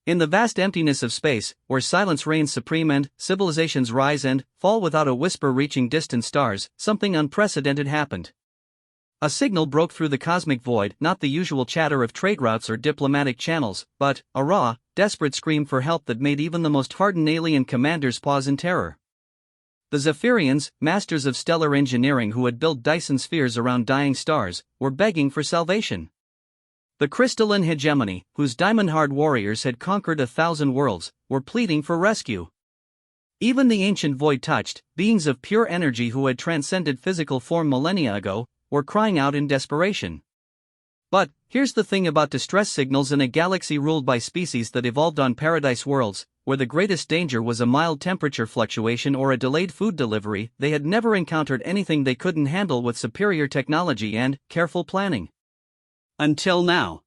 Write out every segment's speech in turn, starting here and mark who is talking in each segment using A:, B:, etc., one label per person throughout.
A: In the vast emptiness of space, where silence reigns supreme and civilizations rise and fall without a whisper reaching distant stars, something unprecedented happened. A signal broke through the cosmic void, not the usual chatter of trade routes or diplomatic channels, but a raw, desperate scream for help that made even the most hardened alien commanders pause in terror. The Zephyrians, masters of stellar engineering who had built Dyson spheres around dying stars, were begging for salvation. The crystalline hegemony, whose diamond-hard warriors had conquered 1,000 worlds, were pleading for rescue. Even the ancient void-touched, beings of pure energy who had transcended physical form millennia ago, were crying out in desperation. But, here's the thing about distress signals in a galaxy ruled by species that evolved on paradise worlds, where the greatest danger was a mild temperature fluctuation or a delayed food delivery. They had never encountered anything they couldn't handle with superior technology and careful planning. Until now.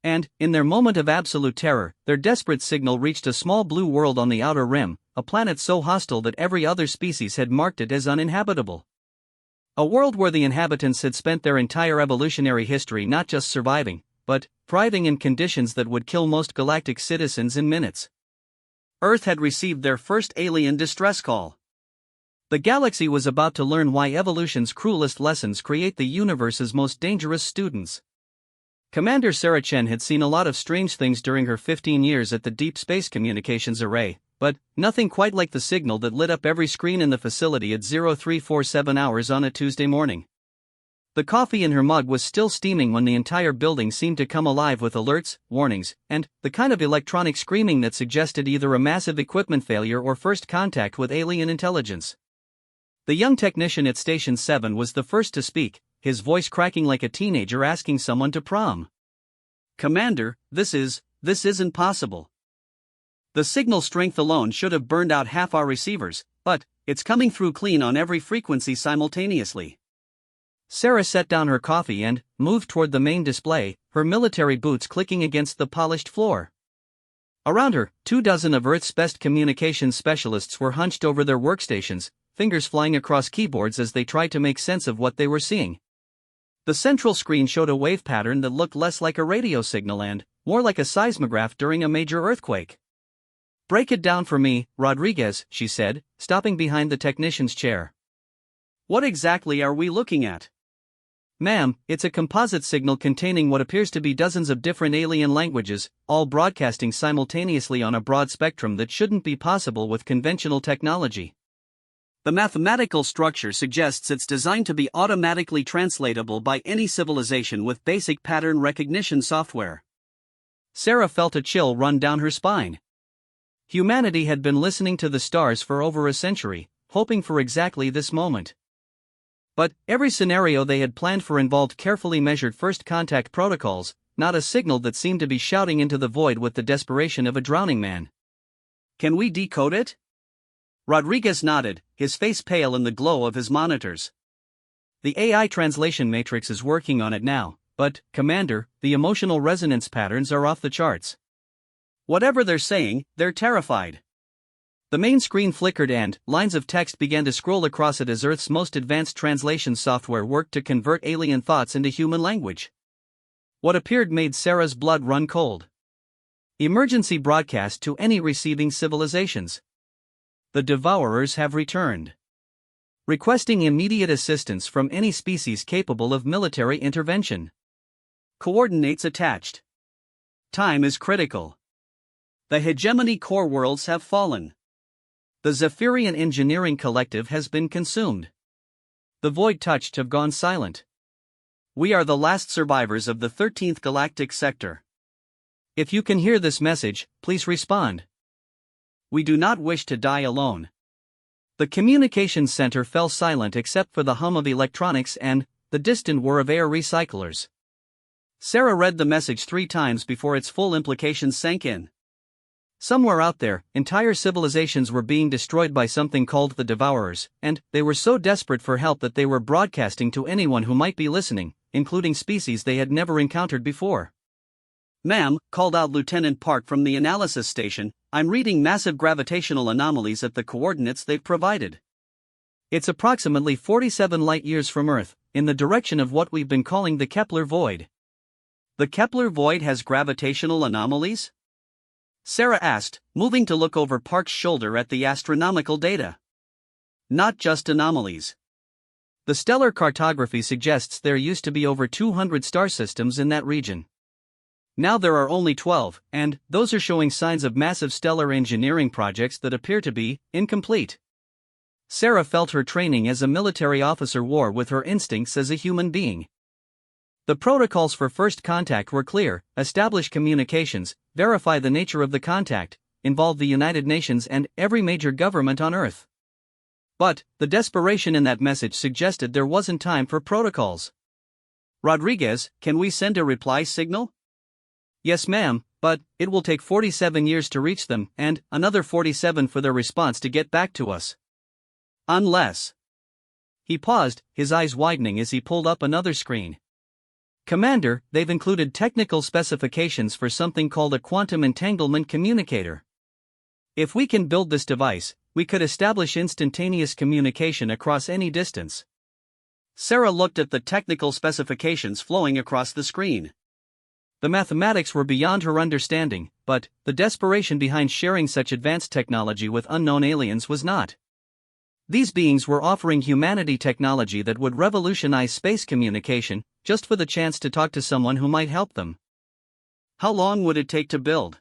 A: And, in their moment of absolute terror, their desperate signal reached a small blue world on the outer rim, a planet so hostile that every other species had marked it as uninhabitable. A world where the inhabitants had spent their entire evolutionary history not just surviving, but thriving in conditions that would kill most galactic citizens in minutes. Earth had received their first alien distress call. The galaxy was about to learn why evolution's cruelest lessons create the universe's most dangerous students. Commander Sarah Chen had seen a lot of strange things during her 15 years at the Deep Space Communications Array, but nothing quite like the signal that lit up every screen in the facility at 0347 hours on a Tuesday morning. The coffee in her mug was still steaming when the entire building seemed to come alive with alerts, warnings, and the kind of electronic screaming that suggested either a massive equipment failure or first contact with alien intelligence. The young technician at Station 7 was the first to speak, his voice cracking like a teenager asking someone to prom. "Commander, this isn't possible. The signal strength alone should have burned out half our receivers, but it's coming through clean on every frequency simultaneously." Sarah set down her coffee and moved toward the main display, her military boots clicking against the polished floor. Around her, 24 of Earth's best communications specialists were hunched over their workstations, fingers flying across keyboards as they tried to make sense of what they were seeing. The central screen showed a wave pattern that looked less like a radio signal and more like a seismograph during a major earthquake. "Break it down for me, Rodriguez," she said, stopping behind the technician's chair. "What exactly are we looking at?" "Ma'am, it's a composite signal containing what appears to be dozens of different alien languages, all broadcasting simultaneously on a broad spectrum that shouldn't be possible with conventional technology. The mathematical structure suggests it's designed to be automatically translatable by any civilization with basic pattern recognition software." Sarah felt a chill run down her spine. Humanity had been listening to the stars for over a century, hoping for exactly this moment. But every scenario they had planned for involved carefully measured first contact protocols, not a signal that seemed to be shouting into the void with the desperation of a drowning man. "Can we decode it?" Rodriguez nodded, his face pale in the glow of his monitors. "The AI translation matrix is working on it now, but, Commander, the emotional resonance patterns are off the charts. Whatever they're saying, they're terrified." The main screen flickered and lines of text began to scroll across it as Earth's most advanced translation software worked to convert alien thoughts into human language. What appeared made Sarah's blood run cold. Emergency broadcast to any receiving civilizations. The Devourers have returned. Requesting immediate assistance from any species capable of military intervention. Coordinates attached. Time is critical. The hegemony core worlds have fallen. The Zephyrian engineering collective has been consumed. The void-touched have gone silent. We are the last survivors of the 13th galactic sector. If you can hear this message, please respond. We do not wish to die alone. The communications center fell silent except for the hum of electronics and the distant whir of air recyclers. Sarah read the message 3 times before its full implications sank in. Somewhere out there, entire civilizations were being destroyed by something called the Devourers, and they were so desperate for help that they were broadcasting to anyone who might be listening, including species they had never encountered before. "Ma'am," called out Lieutenant Park from the analysis station, "I'm reading massive gravitational anomalies at the coordinates they've provided. It's approximately 47 light-years from Earth, in the direction of what we've been calling the Kepler void." "The Kepler void has gravitational anomalies?" Sarah asked, moving to look over Park's shoulder at the astronomical data. Not just anomalies. The stellar cartography suggests there used to be over 200 star systems in that region. Now there are only 12, and those are showing signs of massive stellar engineering projects that appear to be incomplete. Sarah felt her training as a military officer wore with her instincts as a human being. The protocols for first contact were clear: establish communications, verify the nature of the contact, involve the United Nations and every major government on Earth. But the desperation in that message suggested there wasn't time for protocols. Rodriguez, can we send a reply signal? Yes, ma'am, but it will take 47 years to reach them, and another 47 for their response to get back to us. Unless. He paused, his eyes widening as he pulled up another screen. Commander, they've included technical specifications for something called a quantum entanglement communicator. If we can build this device, we could establish instantaneous communication across any distance. Sarah looked at the technical specifications flowing across the screen. The mathematics were beyond her understanding, but the desperation behind sharing such advanced technology with unknown aliens was not. These beings were offering humanity technology that would revolutionize space communication, just for the chance to talk to someone who might help them. How long would it take to build?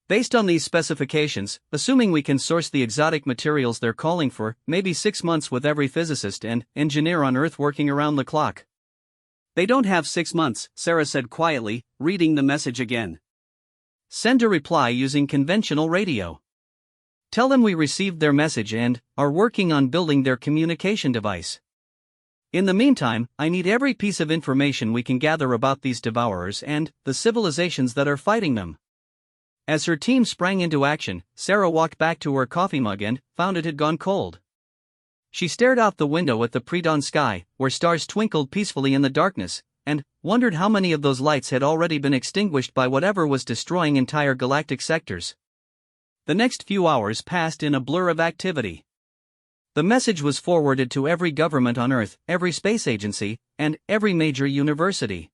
A: Based on these specifications, assuming we can source the exotic materials they're calling for, maybe 6 months with every physicist and engineer on Earth working around the clock. They don't have 6 months, Sarah said quietly, reading the message again. Send a reply using conventional radio. Tell them we received their message and are working on building their communication device. In the meantime, I need every piece of information we can gather about these devourers and the civilizations that are fighting them. As her team sprang into action, Sarah walked back to her coffee mug and found it had gone cold. She stared out the window at the pre-dawn sky, where stars twinkled peacefully in the darkness, and wondered how many of those lights had already been extinguished by whatever was destroying entire galactic sectors. The next few hours passed in a blur of activity. The message was forwarded to every government on Earth, every space agency, and every major university.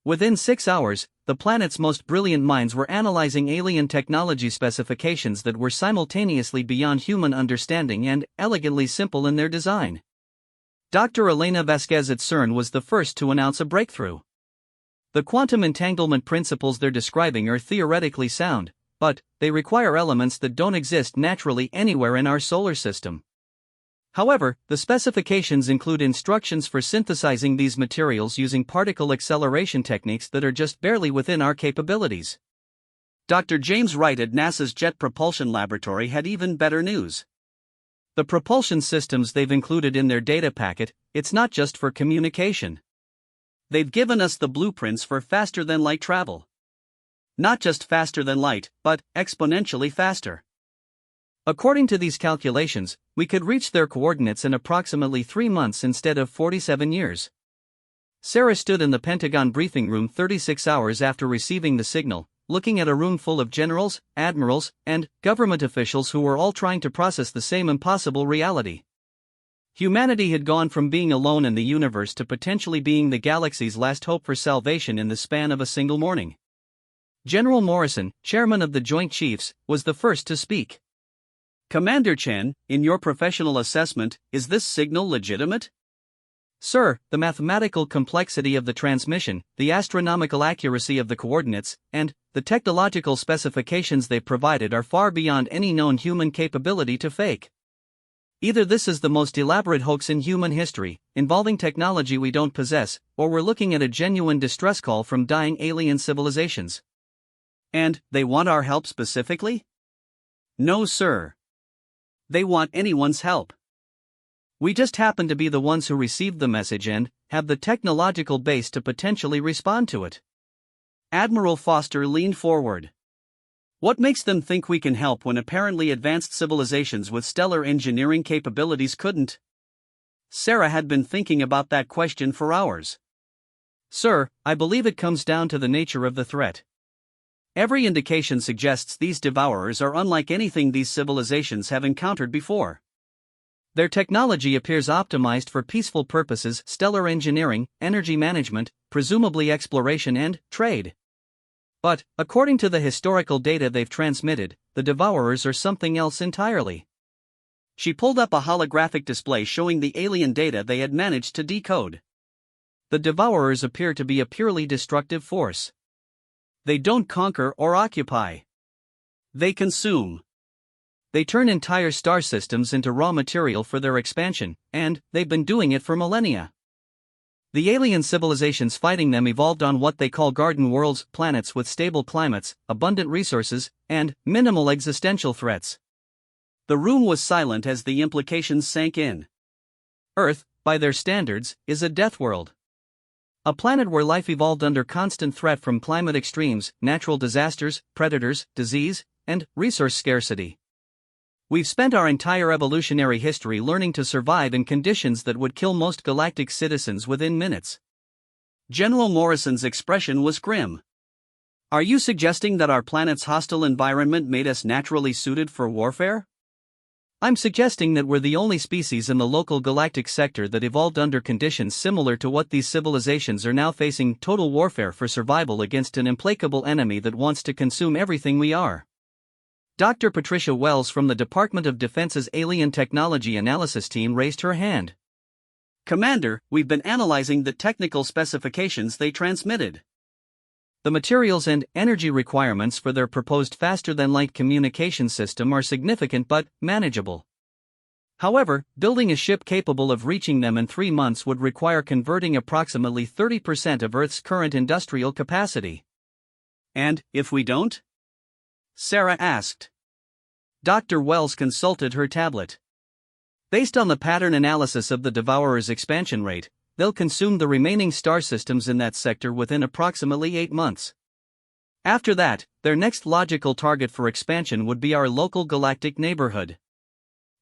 A: Within 6 hours, the planet's most brilliant minds were analyzing alien technology specifications that were simultaneously beyond human understanding and elegantly simple in their design. Dr. Elena Vasquez at CERN was the first to announce a breakthrough. The quantum entanglement principles they're describing are theoretically sound, but they require elements that don't exist naturally anywhere in our solar system. However, the specifications include instructions for synthesizing these materials using particle acceleration techniques that are just barely within our capabilities. Dr. James Wright at NASA's Jet Propulsion Laboratory had even better news. The propulsion systems they've included in their data packet, it's not just for communication. They've given us the blueprints for faster-than-light travel. Not just faster than light, but exponentially faster. According to these calculations, we could reach their coordinates in approximately 3 months instead of 47 years. Sarah stood in the Pentagon briefing room 36 hours after receiving the signal, looking at a room full of generals, admirals, and government officials who were all trying to process the same impossible reality. Humanity had gone from being alone in the universe to potentially being the galaxy's last hope for salvation in the span of a single morning. General Morrison, chairman of the Joint Chiefs, was the first to speak. Commander Chen, in your professional assessment, is this signal legitimate? Sir, the mathematical complexity of the transmission, the astronomical accuracy of the coordinates, and the technological specifications they provided are far beyond any known human capability to fake. Either this is the most elaborate hoax in human history, involving technology we don't possess, or we're looking at a genuine distress call from dying alien civilizations. And they want our help specifically? No, sir. They want anyone's help. We just happen to be the ones who received the message and have the technological base to potentially respond to it. Admiral Foster leaned forward. What makes them think we can help when apparently advanced civilizations with stellar engineering capabilities couldn't? Sarah had been thinking about that question for hours. Sir, I believe it comes down to the nature of the threat. Every indication suggests these devourers are unlike anything these civilizations have encountered before. Their technology appears optimized for peaceful purposes: stellar engineering, energy management, presumably exploration and trade. But, according to the historical data they've transmitted, the Devourers are something else entirely. She pulled up a holographic display showing the alien data they had managed to decode. The Devourers appear to be a purely destructive force. They don't conquer or occupy. They consume. They turn entire star systems into raw material for their expansion, and they've been doing it for millennia. The alien civilizations fighting them evolved on what they call garden worlds, planets with stable climates, abundant resources, and minimal existential threats. The room was silent as the implications sank in. Earth, by their standards, is a death world. A planet where life evolved under constant threat from climate extremes, natural disasters, predators, disease, and resource scarcity. We've spent our entire evolutionary history learning to survive in conditions that would kill most galactic citizens within minutes. General Morrison's expression was grim. Are you suggesting that our planet's hostile environment made us naturally suited for warfare? I'm suggesting that we're the only species in the local galactic sector that evolved under conditions similar to what these civilizations are now facing: total warfare for survival against an implacable enemy that wants to consume everything we are. Dr. Patricia Wells from the Department of Defense's Alien Technology Analysis Team raised her hand. Commander, we've been analyzing the technical specifications they transmitted. The materials and energy requirements for their proposed faster-than-light communication system are significant but manageable. However, building a ship capable of reaching them in 3 months would require converting approximately 30% of Earth's current industrial capacity. And if we don't? Sarah asked. Dr. Wells consulted her tablet. Based on the pattern analysis of the Devourer's expansion rate, they'll consume the remaining star systems in that sector within approximately 8 months. After that, their next logical target for expansion would be our local galactic neighborhood.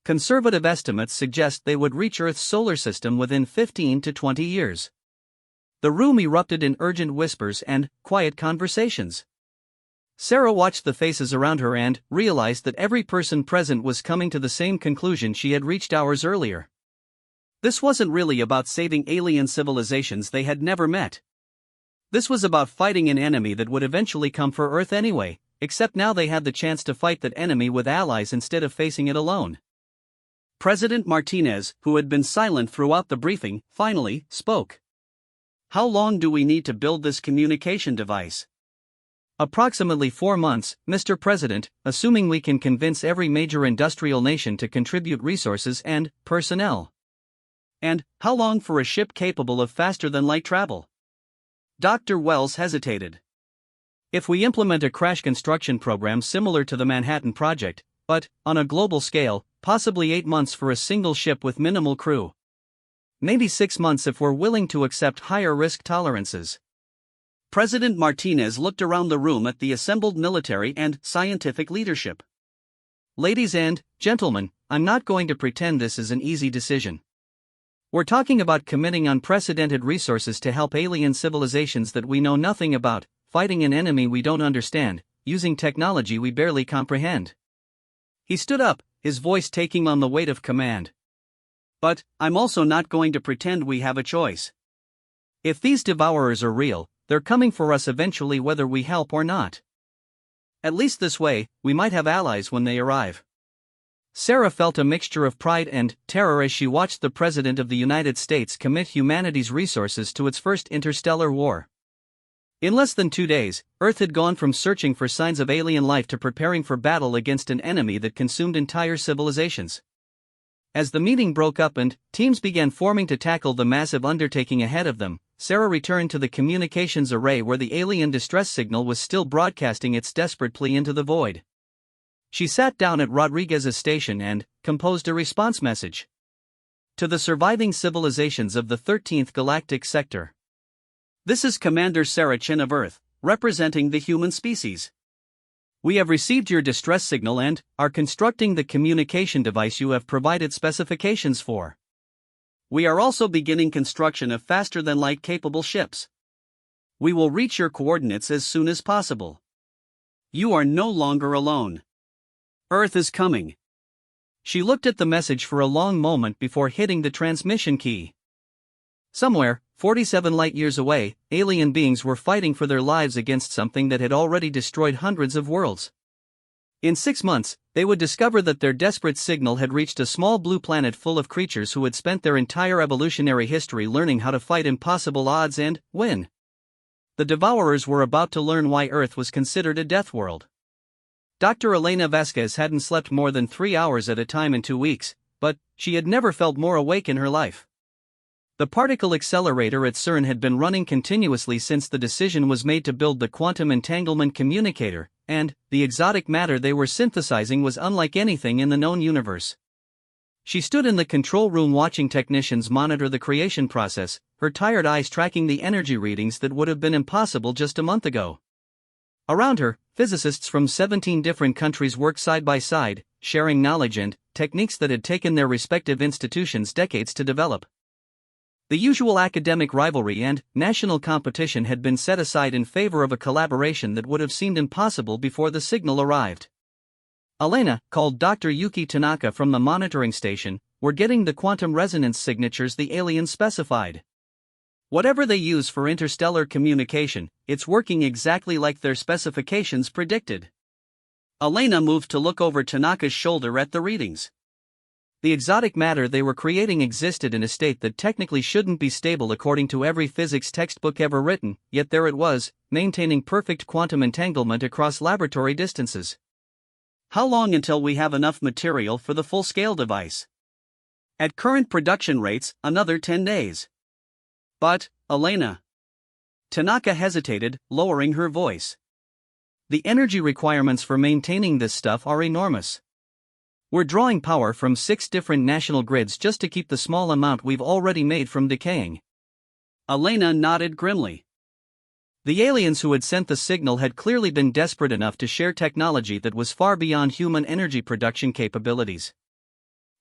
A: Conservative estimates suggest they would reach Earth's solar system within 15 to 20 years. The room erupted in urgent whispers and quiet conversations. Sarah watched the faces around her and realized that every person present was coming to the same conclusion she had reached hours earlier. This wasn't really about saving alien civilizations they had never met. This was about fighting an enemy that would eventually come for Earth anyway, except now they had the chance to fight that enemy with allies instead of facing it alone. President Martinez, who had been silent throughout the briefing, finally spoke. How long do we need to build this communication device? Approximately 4 months, Mr. President, assuming we can convince every major industrial nation to contribute resources and personnel. And how long for a ship capable of faster-than-light travel? Dr. Wells hesitated. If we implement a crash construction program similar to the Manhattan Project, but on a global scale, possibly 8 months for a single ship with minimal crew. Maybe 6 months if we're willing to accept higher risk tolerances. President Martinez looked around the room at the assembled military and scientific leadership. Ladies and gentlemen, I'm not going to pretend this is an easy decision. We're talking about committing unprecedented resources to help alien civilizations that we know nothing about, fighting an enemy we don't understand, using technology we barely comprehend. He stood up, his voice taking on the weight of command. But I'm also not going to pretend we have a choice. If these Devourers are real, they're coming for us eventually whether we help or not. At least this way, we might have allies when they arrive. Sarah felt a mixture of pride and terror as she watched the President of the United States commit humanity's resources to its first interstellar war. In less than 2 days, Earth had gone from searching for signs of alien life to preparing for battle against an enemy that consumed entire civilizations. As the meeting broke up and teams began forming to tackle the massive undertaking ahead of them, Sarah returned to the communications array where the alien distress signal was still broadcasting its desperate plea into the void. She sat down at Rodriguez's station and composed a response message. To the surviving civilizations of the 13th Galactic Sector. This is Commander Sarah Chin of Earth, representing the human species. We have received your distress signal and are constructing the communication device you have provided specifications for. We are also beginning construction of faster-than-light capable ships. We will reach your coordinates as soon as possible. You are no longer alone. Earth is coming. She looked at the message for a long moment before hitting the transmission key. Somewhere, 47 light-years away, alien beings were fighting for their lives against something that had already destroyed hundreds of worlds. In 6 months, they would discover that their desperate signal had reached a small blue planet full of creatures who had spent their entire evolutionary history learning how to fight impossible odds and win. The Devourers were about to learn why Earth was considered a death world. Dr. Elena Vasquez hadn't slept more than 3 hours at a time in 2 weeks, but she had never felt more awake in her life. The particle accelerator at CERN had been running continuously since the decision was made to build the quantum entanglement communicator, and the exotic matter they were synthesizing was unlike anything in the known universe. She stood in the control room watching technicians monitor the creation process, her tired eyes tracking the energy readings that would have been impossible just a month ago. Around her, physicists from 17 different countries worked side by side, sharing knowledge and techniques that had taken their respective institutions decades to develop. The usual academic rivalry and national competition had been set aside in favor of a collaboration that would have seemed impossible before the signal arrived. Elena called Dr. Yuki Tanaka from the monitoring station. "We're getting the quantum resonance signatures the aliens specified. Whatever they use for interstellar communication, it's working exactly like their specifications predicted." Elena moved to look over Tanaka's shoulder at the readings. The exotic matter they were creating existed in a state that technically shouldn't be stable according to every physics textbook ever written, yet there it was, maintaining perfect quantum entanglement across laboratory distances. "How long until we have enough material for the full-scale device?" "At current production rates, another 10 days. "But, Elena..." Tanaka hesitated, lowering her voice. "The energy requirements for maintaining this stuff are enormous. We're drawing power from 6 different national grids just to keep the small amount we've already made from decaying." Elena nodded grimly. The aliens who had sent the signal had clearly been desperate enough to share technology that was far beyond human energy production capabilities.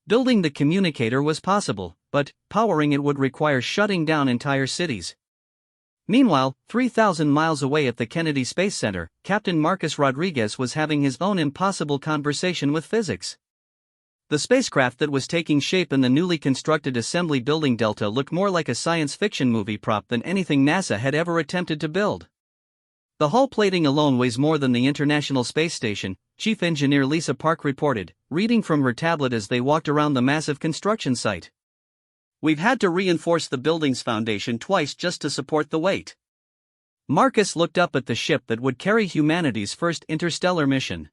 A: Building the communicator was possible, but powering it would require shutting down entire cities. Meanwhile, 3,000 miles away at the Kennedy Space Center, Captain Marcus Rodriguez was having his own impossible conversation with physics. The spacecraft that was taking shape in the newly constructed assembly building Delta looked more like a science fiction movie prop than anything NASA had ever attempted to build. The hull plating alone weighs more than the International Space Station, Chief Engineer Lisa Park reported, reading from her tablet as they walked around the massive construction site. "We've had to reinforce the building's foundation twice just to support the weight." Marcus looked up at the ship that would carry humanity's first interstellar mission.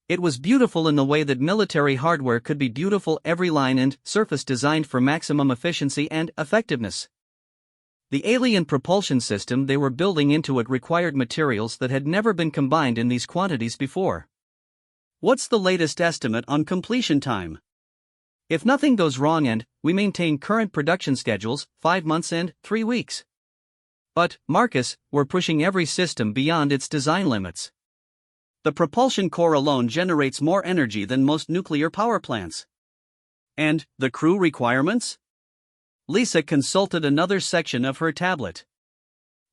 A: It was beautiful in the way that military hardware could be beautiful, every line and surface designed for maximum efficiency and effectiveness. The alien propulsion system they were building into it required materials that had never been combined in these quantities before. "What's the latest estimate on completion time?" "If nothing goes wrong and we maintain current production schedules, 5 months and 3 weeks. "But, Marcus, we're pushing every system beyond its design limits. The propulsion core alone generates more energy than most nuclear power plants." "And the crew requirements?" Lisa consulted another section of her tablet.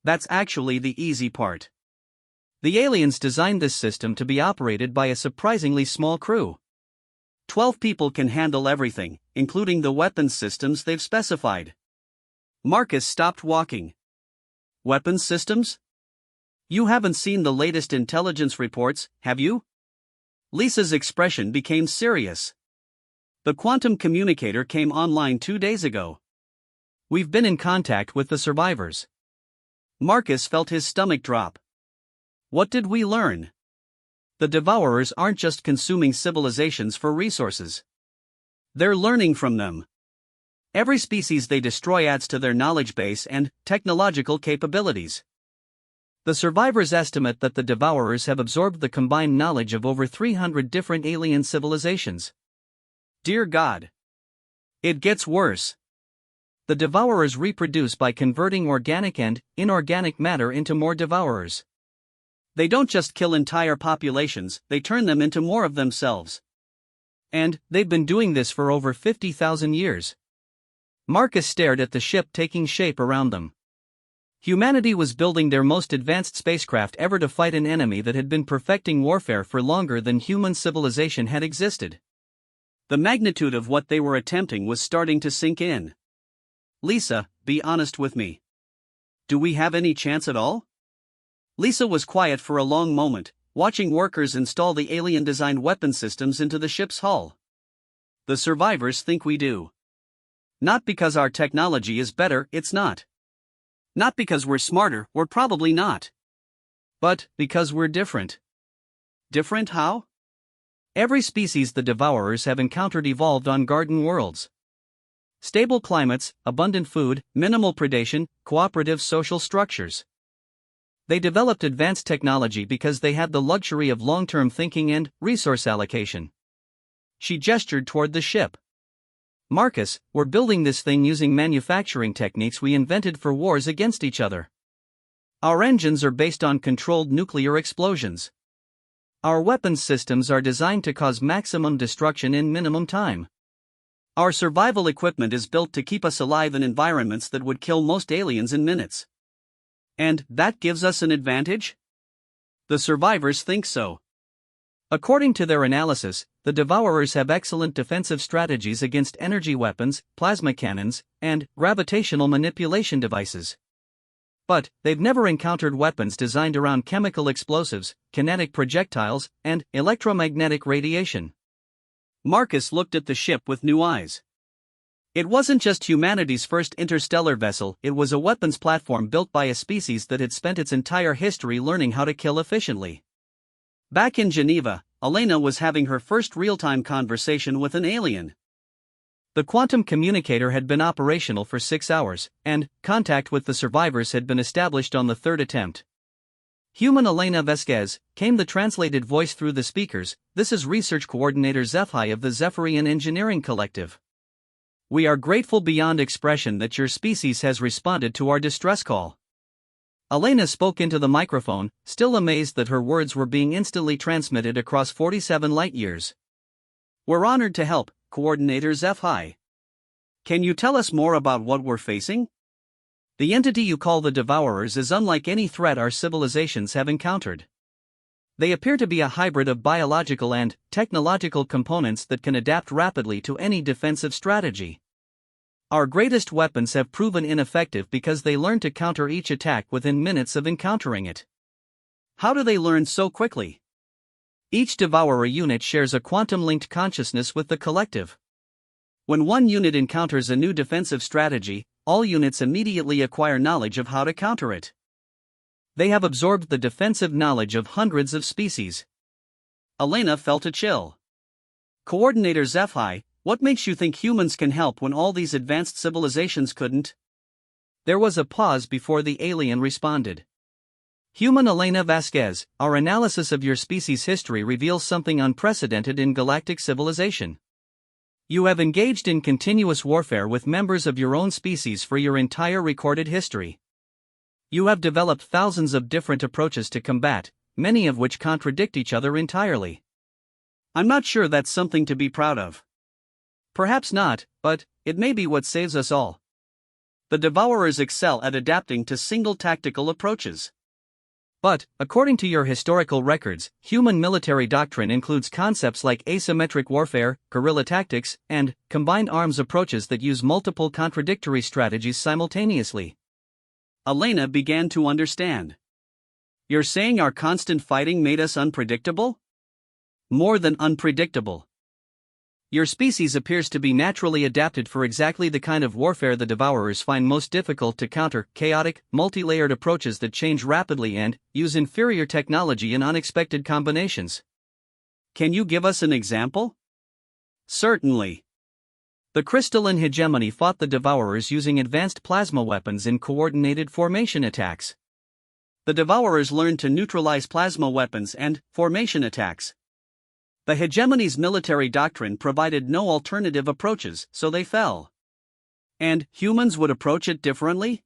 A: "That's actually the easy part. The aliens designed this system to be operated by a surprisingly small crew. 12 people can handle everything, including the weapons systems they've specified." Marcus stopped walking. "Weapons systems? You haven't seen the latest intelligence reports, have you?" Lisa's expression became serious. "The quantum communicator came online 2 days ago. We've been in contact with the survivors." Marcus felt his stomach drop. "What did we learn?" "The Devourers aren't just consuming civilizations for resources. They're learning from them. Every species they destroy adds to their knowledge base and technological capabilities. The survivors estimate that the Devourers have absorbed the combined knowledge of over 300 different alien civilizations." "Dear God. It gets worse." "The Devourers reproduce by converting organic and inorganic matter into more Devourers. They don't just kill entire populations, they turn them into more of themselves. And they've been doing this for over 50,000 years." Marcus stared at the ship taking shape around them. Humanity was building their most advanced spacecraft ever to fight an enemy that had been perfecting warfare for longer than human civilization had existed. The magnitude of what they were attempting was starting to sink in. Lisa, be honest with me. Do we have any chance at all? Lisa was quiet for a long moment, watching workers install the alien-designed weapon systems into the ship's hull. The survivors think we do. Not because our technology is better, it's not. Not because we're smarter, we're probably not. But because we're different. Different how? Every species the Devourers have encountered evolved on garden worlds. Stable climates, abundant food, minimal predation, cooperative social structures. They developed advanced technology because they had the luxury of long-term thinking and resource allocation. She gestured toward the ship. Marcus, we're building this thing using manufacturing techniques we invented for wars against each other. Our engines are based on controlled nuclear explosions. Our weapons systems are designed to cause maximum destruction in minimum time. Our survival equipment is built to keep us alive in environments that would kill most aliens in minutes. And that gives us an advantage? The survivors think so. According to their analysis, the Devourers have excellent defensive strategies against energy weapons, plasma cannons, and gravitational manipulation devices. But they've never encountered weapons designed around chemical explosives, kinetic projectiles, and electromagnetic radiation. Marcus looked at the ship with new eyes. It wasn't just humanity's first interstellar vessel, it was a weapons platform built by a species that had spent its entire history learning how to kill efficiently. Back in Geneva, Elena was having her first real-time conversation with an alien. The quantum communicator had been operational for 6 hours, and contact with the survivors had been established on the third attempt. Human Elena Vasquez, came the translated voice through the speakers. This is Research Coordinator HFY of the Zephyrian Engineering Collective. We are grateful beyond expression that your species has responded to our distress call. Elena spoke into the microphone, still amazed that her words were being instantly transmitted across 47 light-years. We're honored to help, Coordinator HFY. Can you tell us more about what we're facing? The entity you call the Devourers is unlike any threat our civilizations have encountered. They appear to be a hybrid of biological and technological components that can adapt rapidly to any defensive strategy. Our greatest weapons have proven ineffective because they learn to counter each attack within minutes of encountering it. How do they learn so quickly? Each Devourer unit shares a quantum-linked consciousness with the collective. When one unit encounters a new defensive strategy, all units immediately acquire knowledge of how to counter it. They have absorbed the defensive knowledge of hundreds of species. Elena felt a chill. Coordinator HFY, what makes you think humans can help when all these advanced civilizations couldn't? There was a pause before the alien responded. Human Elena Vasquez, our analysis of your species' history reveals something unprecedented in galactic civilization. You have engaged in continuous warfare with members of your own species for your entire recorded history. You have developed thousands of different approaches to combat, many of which contradict each other entirely. I'm not sure that's something to be proud of. Perhaps not, but it may be what saves us all. The Devourers excel at adapting to single tactical approaches. But, according to your historical records, human military doctrine includes concepts like asymmetric warfare, guerrilla tactics, and combined arms approaches that use multiple contradictory strategies simultaneously. Elena began to understand. You're saying our constant fighting made us unpredictable? More than unpredictable. Your species appears to be naturally adapted for exactly the kind of warfare the Devourers find most difficult to counter: chaotic, multi-layered approaches that change rapidly and use inferior technology in unexpected combinations. Can you give us an example? Certainly. The crystalline hegemony fought the Devourers using advanced plasma weapons in coordinated formation attacks. The Devourers learned to neutralize plasma weapons and formation attacks. The hegemony's military doctrine provided no alternative approaches, so they fell. And humans would approach it differently?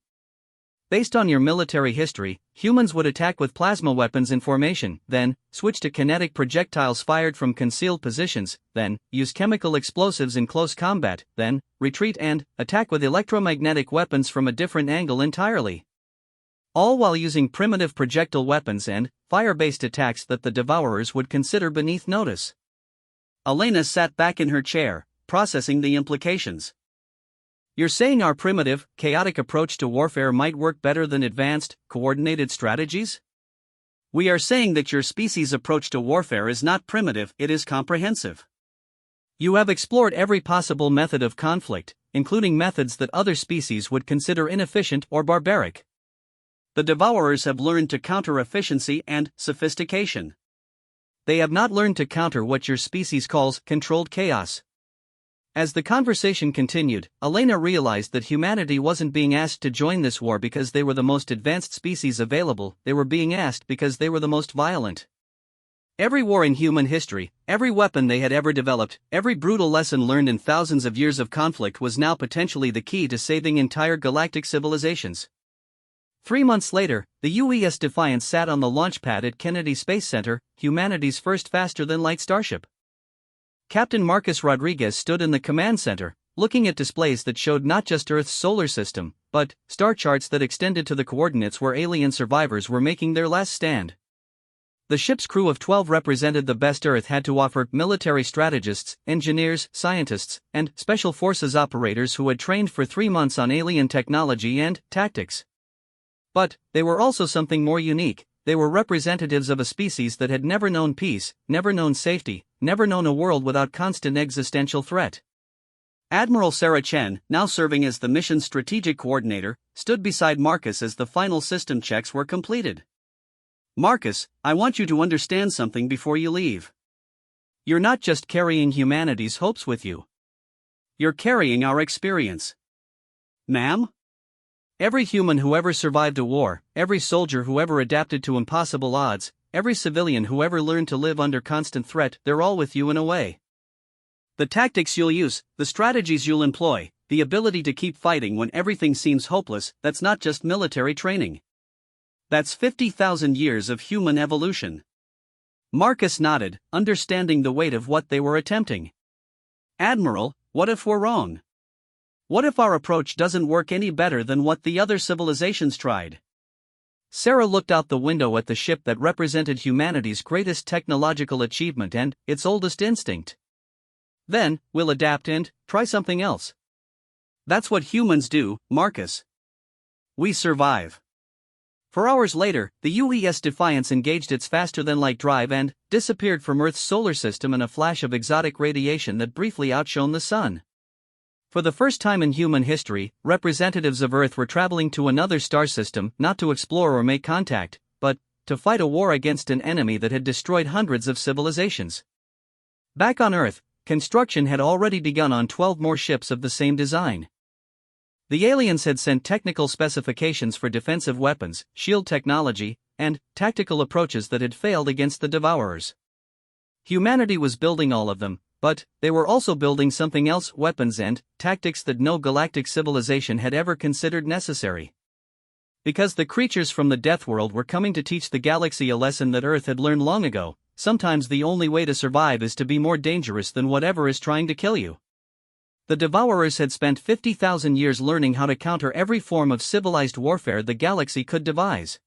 A: Based on your military history, humans would attack with plasma weapons in formation, then switch to kinetic projectiles fired from concealed positions, then use chemical explosives in close combat, then retreat and attack with electromagnetic weapons from a different angle entirely. All while using primitive projectile weapons and fire-based attacks that the Devourers would consider beneath notice. Elena sat back in her chair, processing the implications. You're saying our primitive, chaotic approach to warfare might work better than advanced, coordinated strategies? We are saying that your species' approach to warfare is not primitive, it is comprehensive. You have explored every possible method of conflict, including methods that other species would consider inefficient or barbaric. The Devourers have learned to counter efficiency and sophistication. They have not learned to counter what your species calls controlled chaos. As the conversation continued, Elena realized that humanity wasn't being asked to join this war because they were the most advanced species available, they were being asked because they were the most violent. Every war in human history, every weapon they had ever developed, every brutal lesson learned in thousands of years of conflict was now potentially the key to saving entire galactic civilizations. 3 months later, the UES Defiance sat on the launch pad at Kennedy Space Center, humanity's first faster-than-light starship. Captain Marcus Rodriguez stood in the command center, looking at displays that showed not just Earth's solar system, but star charts that extended to the coordinates where alien survivors were making their last stand. The ship's crew of 12 represented the best Earth had to offer: military strategists, engineers, scientists, and special forces operators who had trained for 3 months on alien technology and tactics. But they were also something more unique. They were representatives of a species that had never known peace, never known safety, never known a world without constant existential threat. Admiral Sarah Chen, now serving as the mission's strategic coordinator, stood beside Marcus as the final system checks were completed. "Marcus, I want you to understand something before you leave. You're not just carrying humanity's hopes with you. You're carrying our experience." "Ma'am?" "Every human who ever survived a war, every soldier who ever adapted to impossible odds, every civilian who ever learned to live under constant threat, they're all with you in a way. The tactics you'll use, the strategies you'll employ, the ability to keep fighting when everything seems hopeless, that's not just military training. That's 50,000 years of human evolution." Marcus nodded, understanding the weight of what they were attempting. "Admiral, what if we're wrong? What if our approach doesn't work any better than what the other civilizations tried?" Sarah looked out the window at the ship that represented humanity's greatest technological achievement and its oldest instinct. "Then, we'll adapt and try something else. That's what humans do, Marcus. We survive." For hours later, the UES Defiance engaged its faster-than-light drive and disappeared from Earth's solar system in a flash of exotic radiation that briefly outshone the sun. For the first time in human history, representatives of Earth were traveling to another star system, not to explore or make contact, but to fight a war against an enemy that had destroyed hundreds of civilizations. Back on Earth, construction had already begun on 12 more ships of the same design. The aliens had sent technical specifications for defensive weapons, shield technology, and tactical approaches that had failed against the Devourers. Humanity was building all of them, but they were also building something else: weapons and tactics that no galactic civilization had ever considered necessary. Because the creatures from the Deathworld were coming to teach the galaxy a lesson that Earth had learned long ago: sometimes the only way to survive is to be more dangerous than whatever is trying to kill you. The Devourers had spent 50,000 years learning how to counter every form of civilized warfare the galaxy could devise.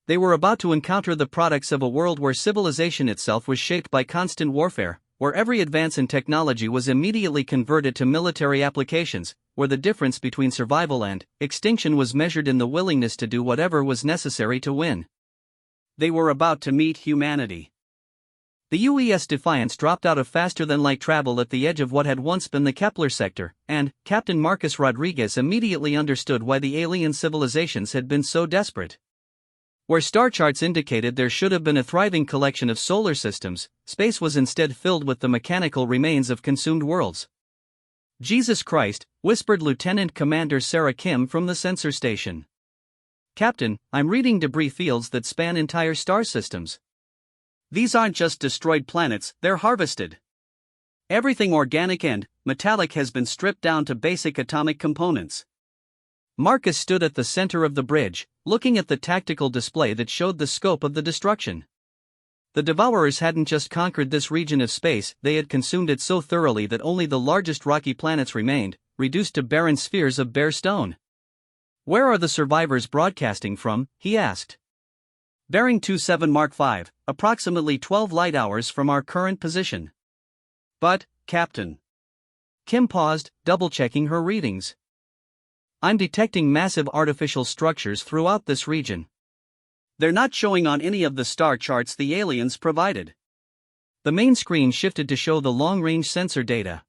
A: They were about to encounter the products of a world where civilization itself was shaped by constant warfare, where every advance in technology was immediately converted to military applications, where the difference between survival and extinction was measured in the willingness to do whatever was necessary to win. They were about to meet humanity. The UES Defiance dropped out of faster-than-light travel at the edge of what had once been the Kepler sector, and Captain Marcus Rodriguez immediately understood why the alien civilizations had been so desperate. Where star charts indicated there should have been a thriving collection of solar systems, space was instead filled with the mechanical remains of consumed worlds. "Jesus Christ," whispered Lieutenant Commander Sarah Kim from the sensor station. "Captain, I'm reading debris fields that span entire star systems. These aren't just destroyed planets, they're harvested. Everything organic and metallic has been stripped down to basic atomic components." Marcus stood at the center of the bridge, looking at the tactical display that showed the scope of the destruction. The Devourers hadn't just conquered this region of space, they had consumed it so thoroughly that only the largest rocky planets remained, reduced to barren spheres of bare stone. "Where are the survivors broadcasting from?" he asked. "Bearing 27 Mark V, approximately 12 light hours from our current position." "But, Captain." Kim paused, double-checking her readings. I'm detecting massive artificial structures throughout this region. They're not showing on any of the star charts the aliens provided. The main screen shifted to show the long-range sensor data.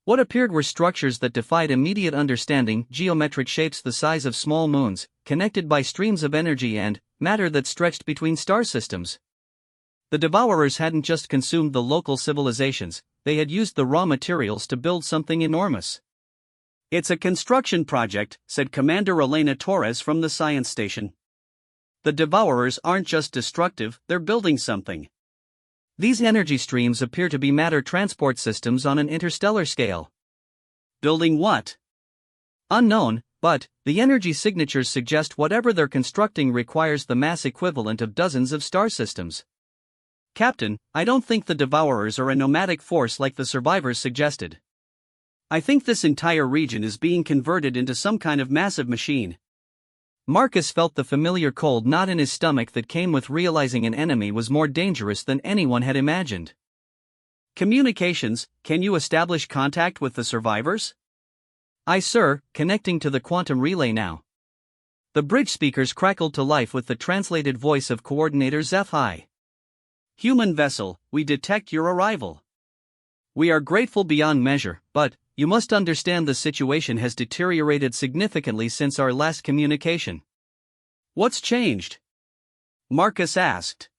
A: What appeared were structures that defied immediate understanding, geometric shapes the size of small moons, connected by streams of energy and matter that stretched between star systems. The Devourers hadn't just consumed the local civilizations, they had used the raw materials to build something enormous. "It's a construction project," said Commander Elena Torres from the science station. "The Devourers aren't just destructive, they're building something." These energy streams appear to be matter transport systems on an interstellar scale. Building what? Unknown, but the energy signatures suggest whatever they're constructing requires the mass equivalent of dozens of star systems. "Captain, I don't think the Devourers are a nomadic force like the survivors suggested. I think this entire region is being converted into some kind of massive machine." Marcus felt the familiar cold knot in his stomach that came with realizing an enemy was more dangerous than anyone had imagined. "Communications, can you establish contact with the survivors?" "Aye, sir, connecting to the quantum relay now." The bridge speakers crackled to life with the translated voice of Coordinator HFY. "Human vessel, we detect your arrival. We are grateful beyond measure, but you must understand the situation has deteriorated significantly since our last communication." "What's changed?" Marcus asked.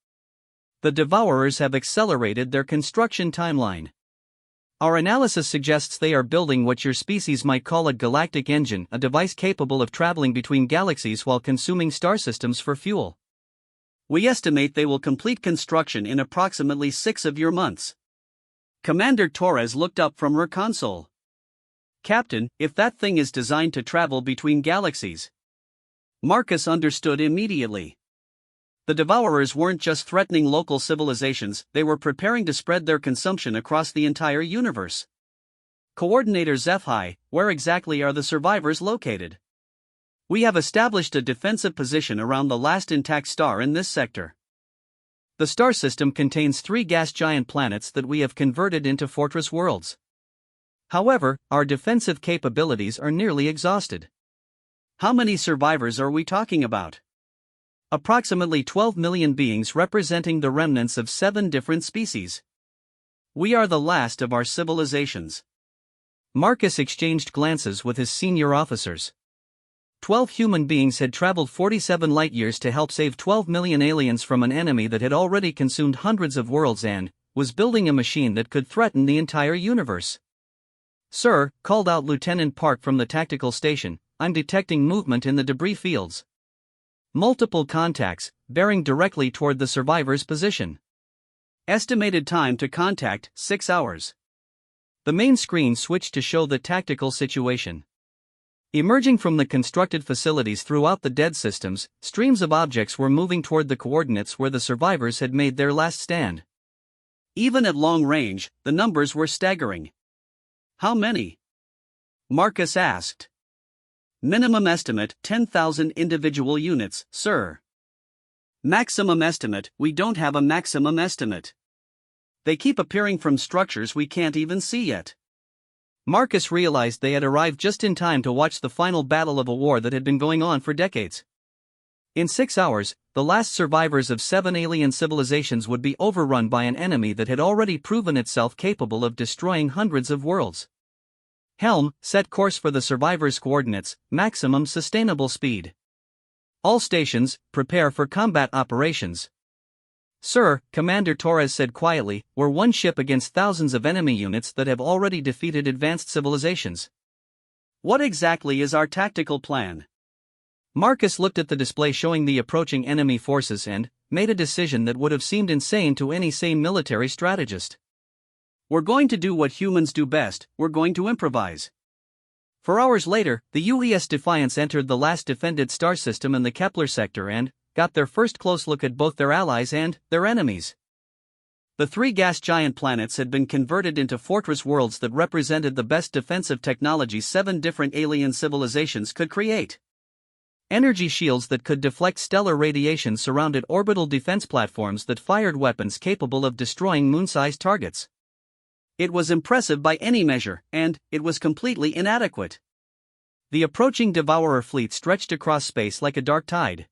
A: "The Devourers have accelerated their construction timeline. Our analysis suggests they are building what your species might call a galactic engine, a device capable of traveling between galaxies while consuming star systems for fuel. We estimate they will complete construction in approximately 6 of your months." Commander Torres looked up from her console. "Captain, if that thing is designed to travel between galaxies..." Marcus understood immediately. The Devourers weren't just threatening local civilizations, they were preparing to spread their consumption across the entire universe. "Coordinator HFY, where exactly are the survivors located?" "We have established a defensive position around the last intact star in this sector. The star system contains 3 gas giant planets that we have converted into fortress worlds. However, our defensive capabilities are nearly exhausted." "How many survivors are we talking about?" "Approximately 12 million beings representing the remnants of 7 different species. We are the last of our civilizations." Marcus exchanged glances with his senior officers. 12 human beings had traveled 47 light-years to help save 12 million aliens from an enemy that had already consumed hundreds of worlds and was building a machine that could threaten the entire universe. "Sir," called out Lieutenant Park from the tactical station, "I'm detecting movement in the debris fields. Multiple contacts, bearing directly toward the survivor's position. Estimated time to contact, 6 hours." The main screen switched to show the tactical situation. Emerging from the constructed facilities throughout the dead systems, streams of objects were moving toward the coordinates where the survivors had made their last stand. Even at long range, the numbers were staggering. "How many?" Marcus asked. "Minimum estimate, 10,000 individual units, sir." "Maximum estimate, we don't have a maximum estimate. They keep appearing from structures we can't even see yet." Marcus realized they had arrived just in time to watch the final battle of a war that had been going on for decades. In 6 hours, the last survivors of 7 alien civilizations would be overrun by an enemy that had already proven itself capable of destroying hundreds of worlds. "Helm, set course for the survivors' coordinates, maximum sustainable speed. All stations, prepare for combat operations." "Sir," Commander Torres said quietly, "we're one ship against thousands of enemy units that have already defeated advanced civilizations. What exactly is our tactical plan?" Marcus looked at the display showing the approaching enemy forces and made a decision that would have seemed insane to any sane military strategist. "We're going to do what humans do best, we're going to improvise." 4 hours later, the UES Defiance entered the last defended star system in the Kepler sector and got their first close look at both their allies and their enemies. The 3 gas giant planets had been converted into fortress worlds that represented the best defensive technology 7 different alien civilizations could create. Energy shields that could deflect stellar radiation surrounded orbital defense platforms that fired weapons capable of destroying moon-sized targets. It was impressive by any measure, and it was completely inadequate. The approaching Devourer fleet stretched across space like a dark tide.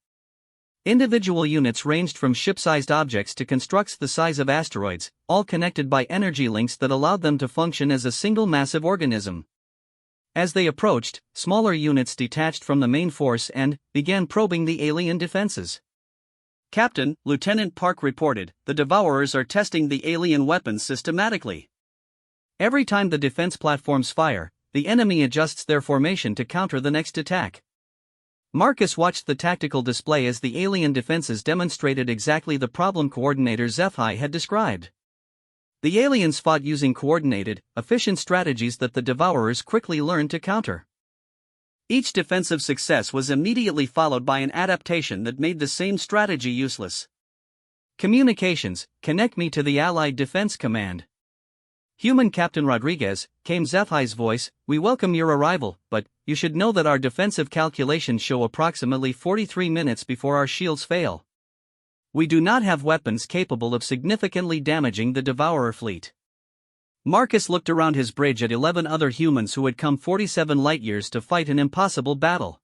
A: Individual units ranged from ship-sized objects to constructs the size of asteroids, all connected by energy links that allowed them to function as a single massive organism. As they approached, smaller units detached from the main force and began probing the alien defenses. "Captain," Lieutenant Park reported, "the Devourers are testing the alien weapons systematically. Every time the defense platforms fire, the enemy adjusts their formation to counter the next attack." Marcus watched the tactical display as the alien defenses demonstrated exactly the problem coordinator HFY had described. The aliens fought using coordinated, efficient strategies that the Devourers quickly learned to counter. Each defensive success was immediately followed by an adaptation that made the same strategy useless. "Communications, connect me to the Allied Defense Command." "Human Captain Rodriguez," came HFY's voice, "we welcome your arrival, but you should know that our defensive calculations show approximately 43 minutes before our shields fail. We do not have weapons capable of significantly damaging the Devourer fleet." Marcus looked around his bridge at 11 other humans who had come 47 light-years to fight an impossible battle.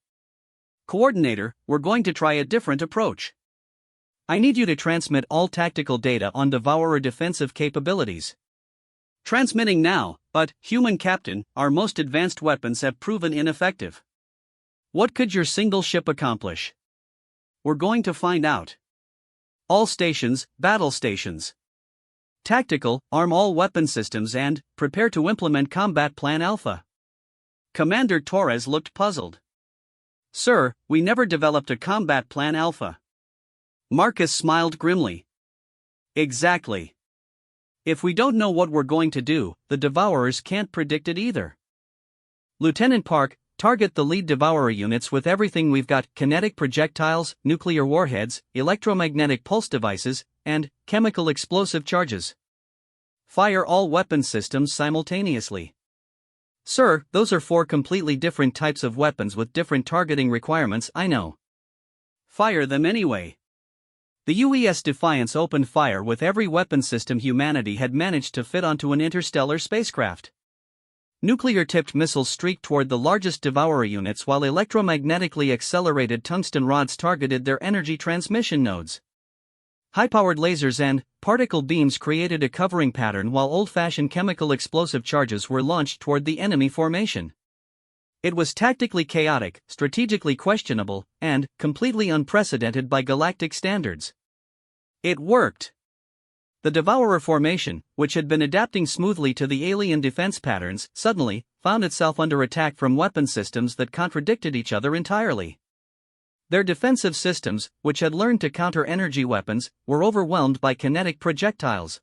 A: "Coordinator, we're going to try a different approach. I need you to transmit all tactical data on Devourer defensive capabilities." "Transmitting now, but, Human Captain, our most advanced weapons have proven ineffective." "What could your single ship accomplish?" "We're going to find out." "All stations, battle stations. Tactical, arm all weapon systems and prepare to implement Combat Plan Alpha." Commander Torres looked puzzled. "Sir, we never developed a Combat Plan Alpha." Marcus smiled grimly. "Exactly. If we don't know what we're going to do, the Devourers can't predict it either." "Lieutenant Park, target the lead Devourer units with everything we've got: kinetic projectiles, nuclear warheads, electromagnetic pulse devices, and chemical explosive charges. Fire all weapon systems simultaneously." "Sir, those are 4 completely different types of weapons with different targeting requirements, I know." "Fire them anyway." The UES Defiance opened fire with every weapon system humanity had managed to fit onto an interstellar spacecraft. Nuclear-tipped missiles streaked toward the largest Devourer units while electromagnetically accelerated tungsten rods targeted their energy transmission nodes. High-powered lasers and particle beams created a covering pattern while old-fashioned chemical explosive charges were launched toward the enemy formation. It was tactically chaotic, strategically questionable, and completely unprecedented by galactic standards. It worked. The Devourer formation, which had been adapting smoothly to the alien defense patterns, suddenly found itself under attack from weapon systems that contradicted each other entirely. Their defensive systems, which had learned to counter energy weapons, were overwhelmed by kinetic projectiles.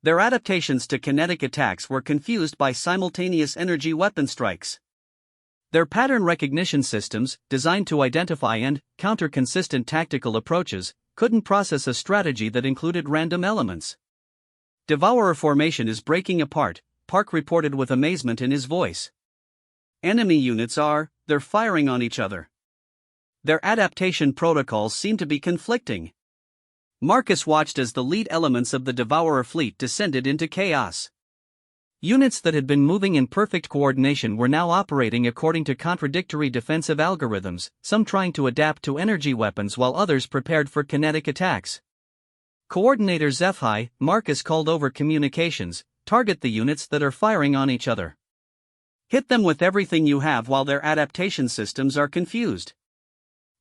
A: Their adaptations to kinetic attacks were confused by simultaneous energy weapon strikes. Their pattern recognition systems, designed to identify and counter consistent tactical approaches, couldn't process a strategy that included random elements. "Devourer formation is breaking apart," Park reported with amazement in his voice. "Enemy units they're firing on each other. Their adaptation protocols seem to be conflicting." Marcus watched as the lead elements of the Devourer fleet descended into chaos. Units that had been moving in perfect coordination were now operating according to contradictory defensive algorithms, some trying to adapt to energy weapons while others prepared for kinetic attacks. "Coordinator HFY," Marcus called over communications, "target the units that are firing on each other. Hit them with everything you have while their adaptation systems are confused."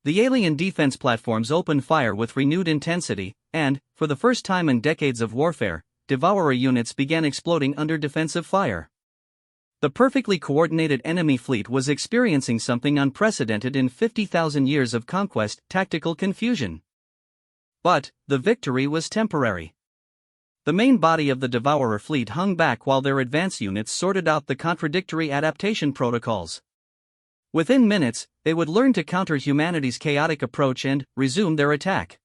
A: The alien defense platforms opened fire with renewed intensity, and, for the first time in decades of warfare, Devourer units began exploding under defensive fire. The perfectly coordinated enemy fleet was experiencing something unprecedented in 50,000 years of conquest: tactical confusion. But the victory was temporary. The main body of the Devourer fleet hung back while their advance units sorted out the contradictory adaptation protocols. Within minutes, they would learn to counter humanity's chaotic approach and resume their attack.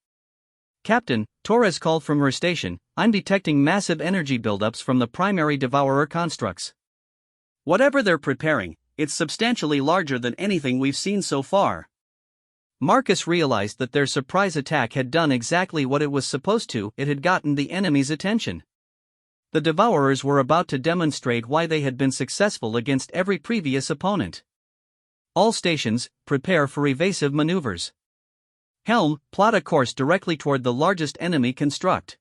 A: "Captain," Torres called from her station, "I'm detecting massive energy buildups from the primary Devourer constructs. Whatever they're preparing, it's substantially larger than anything we've seen so far." Marcus realized that their surprise attack had done exactly what it was supposed to: it had gotten the enemy's attention. The Devourers were about to demonstrate why they had been successful against every previous opponent. All stations, prepare for evasive maneuvers. Helm, plot a course directly toward the largest enemy construct.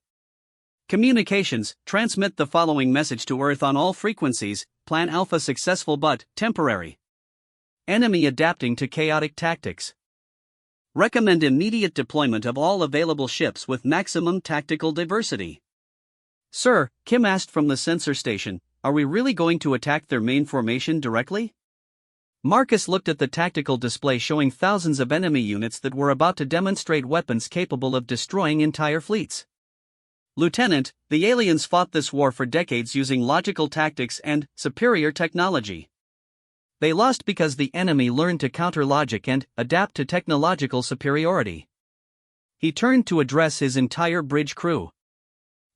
A: Communications, transmit the following message to Earth on all frequencies, Plan Alpha successful but temporary. Enemy adapting to chaotic tactics. Recommend immediate deployment of all available ships with maximum tactical diversity. Sir, Kim asked from the sensor station, are we really going to attack their main formation directly? Marcus looked at the tactical display showing thousands of enemy units that were about to demonstrate weapons capable of destroying entire fleets. Lieutenant, the aliens fought this war for decades using logical tactics and superior technology. They lost because the enemy learned to counter logic and adapt to technological superiority. He turned to address his entire bridge crew.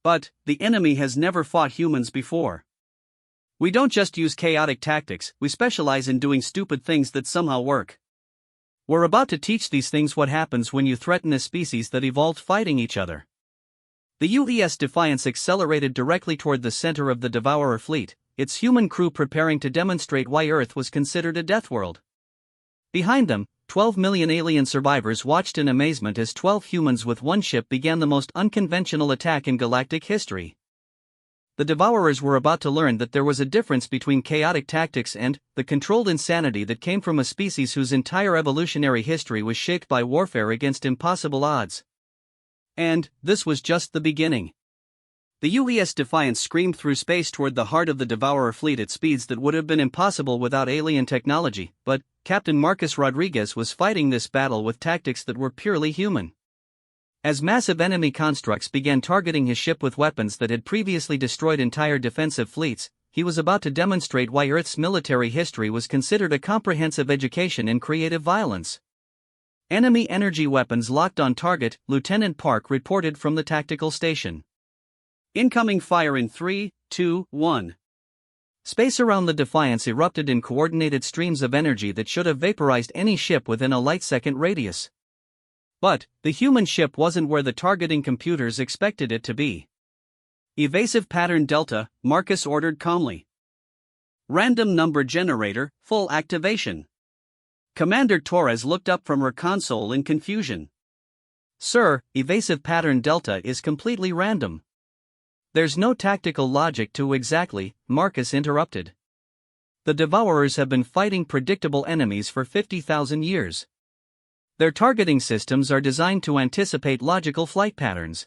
A: But the enemy has never fought humans before. We don't just use chaotic tactics, we specialize in doing stupid things that somehow work. We're about to teach these things what happens when you threaten a species that evolved fighting each other. The UES Defiance accelerated directly toward the center of the Devourer fleet, its human crew preparing to demonstrate why Earth was considered a Deathworld. Behind them, 12 million alien survivors watched in amazement as 12 humans with one ship began the most unconventional attack in galactic history. The Devourers were about to learn that there was a difference between chaotic tactics and the controlled insanity that came from a species whose entire evolutionary history was shaped by warfare against impossible odds. And this was just the beginning. The UES Defiance screamed through space toward the heart of the Devourer fleet at speeds that would have been impossible without alien technology, but Captain Marcus Rodriguez was fighting this battle with tactics that were purely human. As massive enemy constructs began targeting his ship with weapons that had previously destroyed entire defensive fleets, he was about to demonstrate why Earth's military history was considered a comprehensive education in creative violence. Enemy energy weapons locked on target, Lieutenant Park reported from the tactical station. Incoming fire in 3, 2, 1. Space around the Defiance erupted in coordinated streams of energy that should have vaporized any ship within a light-second radius. But the human ship wasn't where the targeting computers expected it to be. Evasive pattern Delta, Marcus ordered calmly. Random number generator, full activation. Commander Torres looked up from her console in confusion. Sir, evasive pattern Delta is completely random. There's no tactical logic to exactly, Marcus interrupted. The Devourers have been fighting predictable enemies for 50,000 years. Their targeting systems are designed to anticipate logical flight patterns.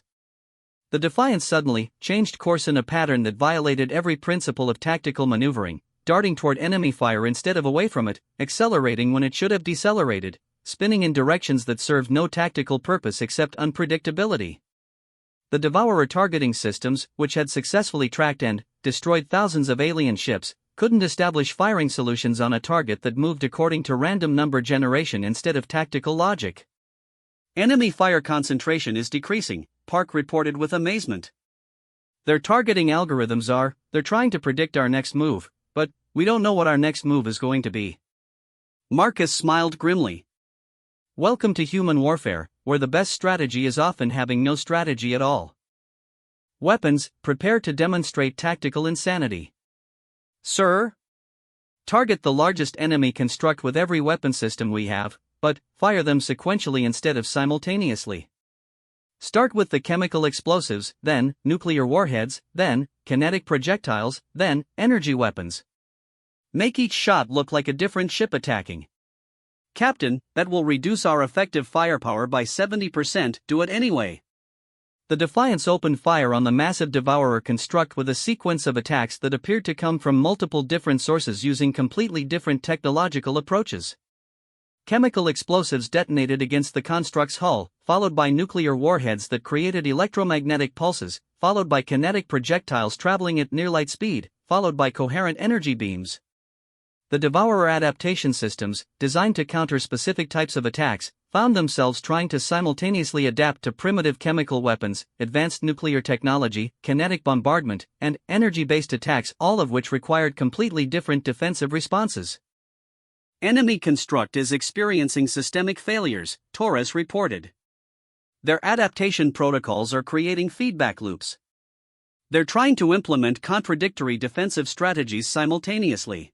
A: The Defiance suddenly changed course in a pattern that violated every principle of tactical maneuvering, darting toward enemy fire instead of away from it, accelerating when it should have decelerated, spinning in directions that served no tactical purpose except unpredictability. The Devourer targeting systems, which had successfully tracked and destroyed thousands of alien ships, couldn't establish firing solutions on a target that moved according to random number generation instead of tactical logic. Enemy fire concentration is decreasing, Park reported with amazement. Their targeting algorithms they're trying to predict our next move, but we don't know what our next move is going to be. Marcus smiled grimly. Welcome to human warfare, where the best strategy is often having no strategy at all. Weapons, prepare to demonstrate tactical insanity. Sir? Target the largest enemy construct with every weapon system we have, but fire them sequentially instead of simultaneously. Start with the chemical explosives, then nuclear warheads, then kinetic projectiles, then energy weapons. Make each shot look like a different ship attacking. Captain, that will reduce our effective firepower by 70%, do it anyway. The Defiance opened fire on the massive Devourer construct with a sequence of attacks that appeared to come from multiple different sources using completely different technological approaches. Chemical explosives detonated against the construct's hull, followed by nuclear warheads that created electromagnetic pulses, followed by kinetic projectiles traveling at near light speed, followed by coherent energy beams. The Devourer adaptation systems, designed to counter specific types of attacks, found themselves trying to simultaneously adapt to primitive chemical weapons, advanced nuclear technology, kinetic bombardment, and energy-based attacks, all of which required completely different defensive responses. Enemy construct is experiencing systemic failures, Torres reported. Their adaptation protocols are creating feedback loops. They're trying to implement contradictory defensive strategies simultaneously.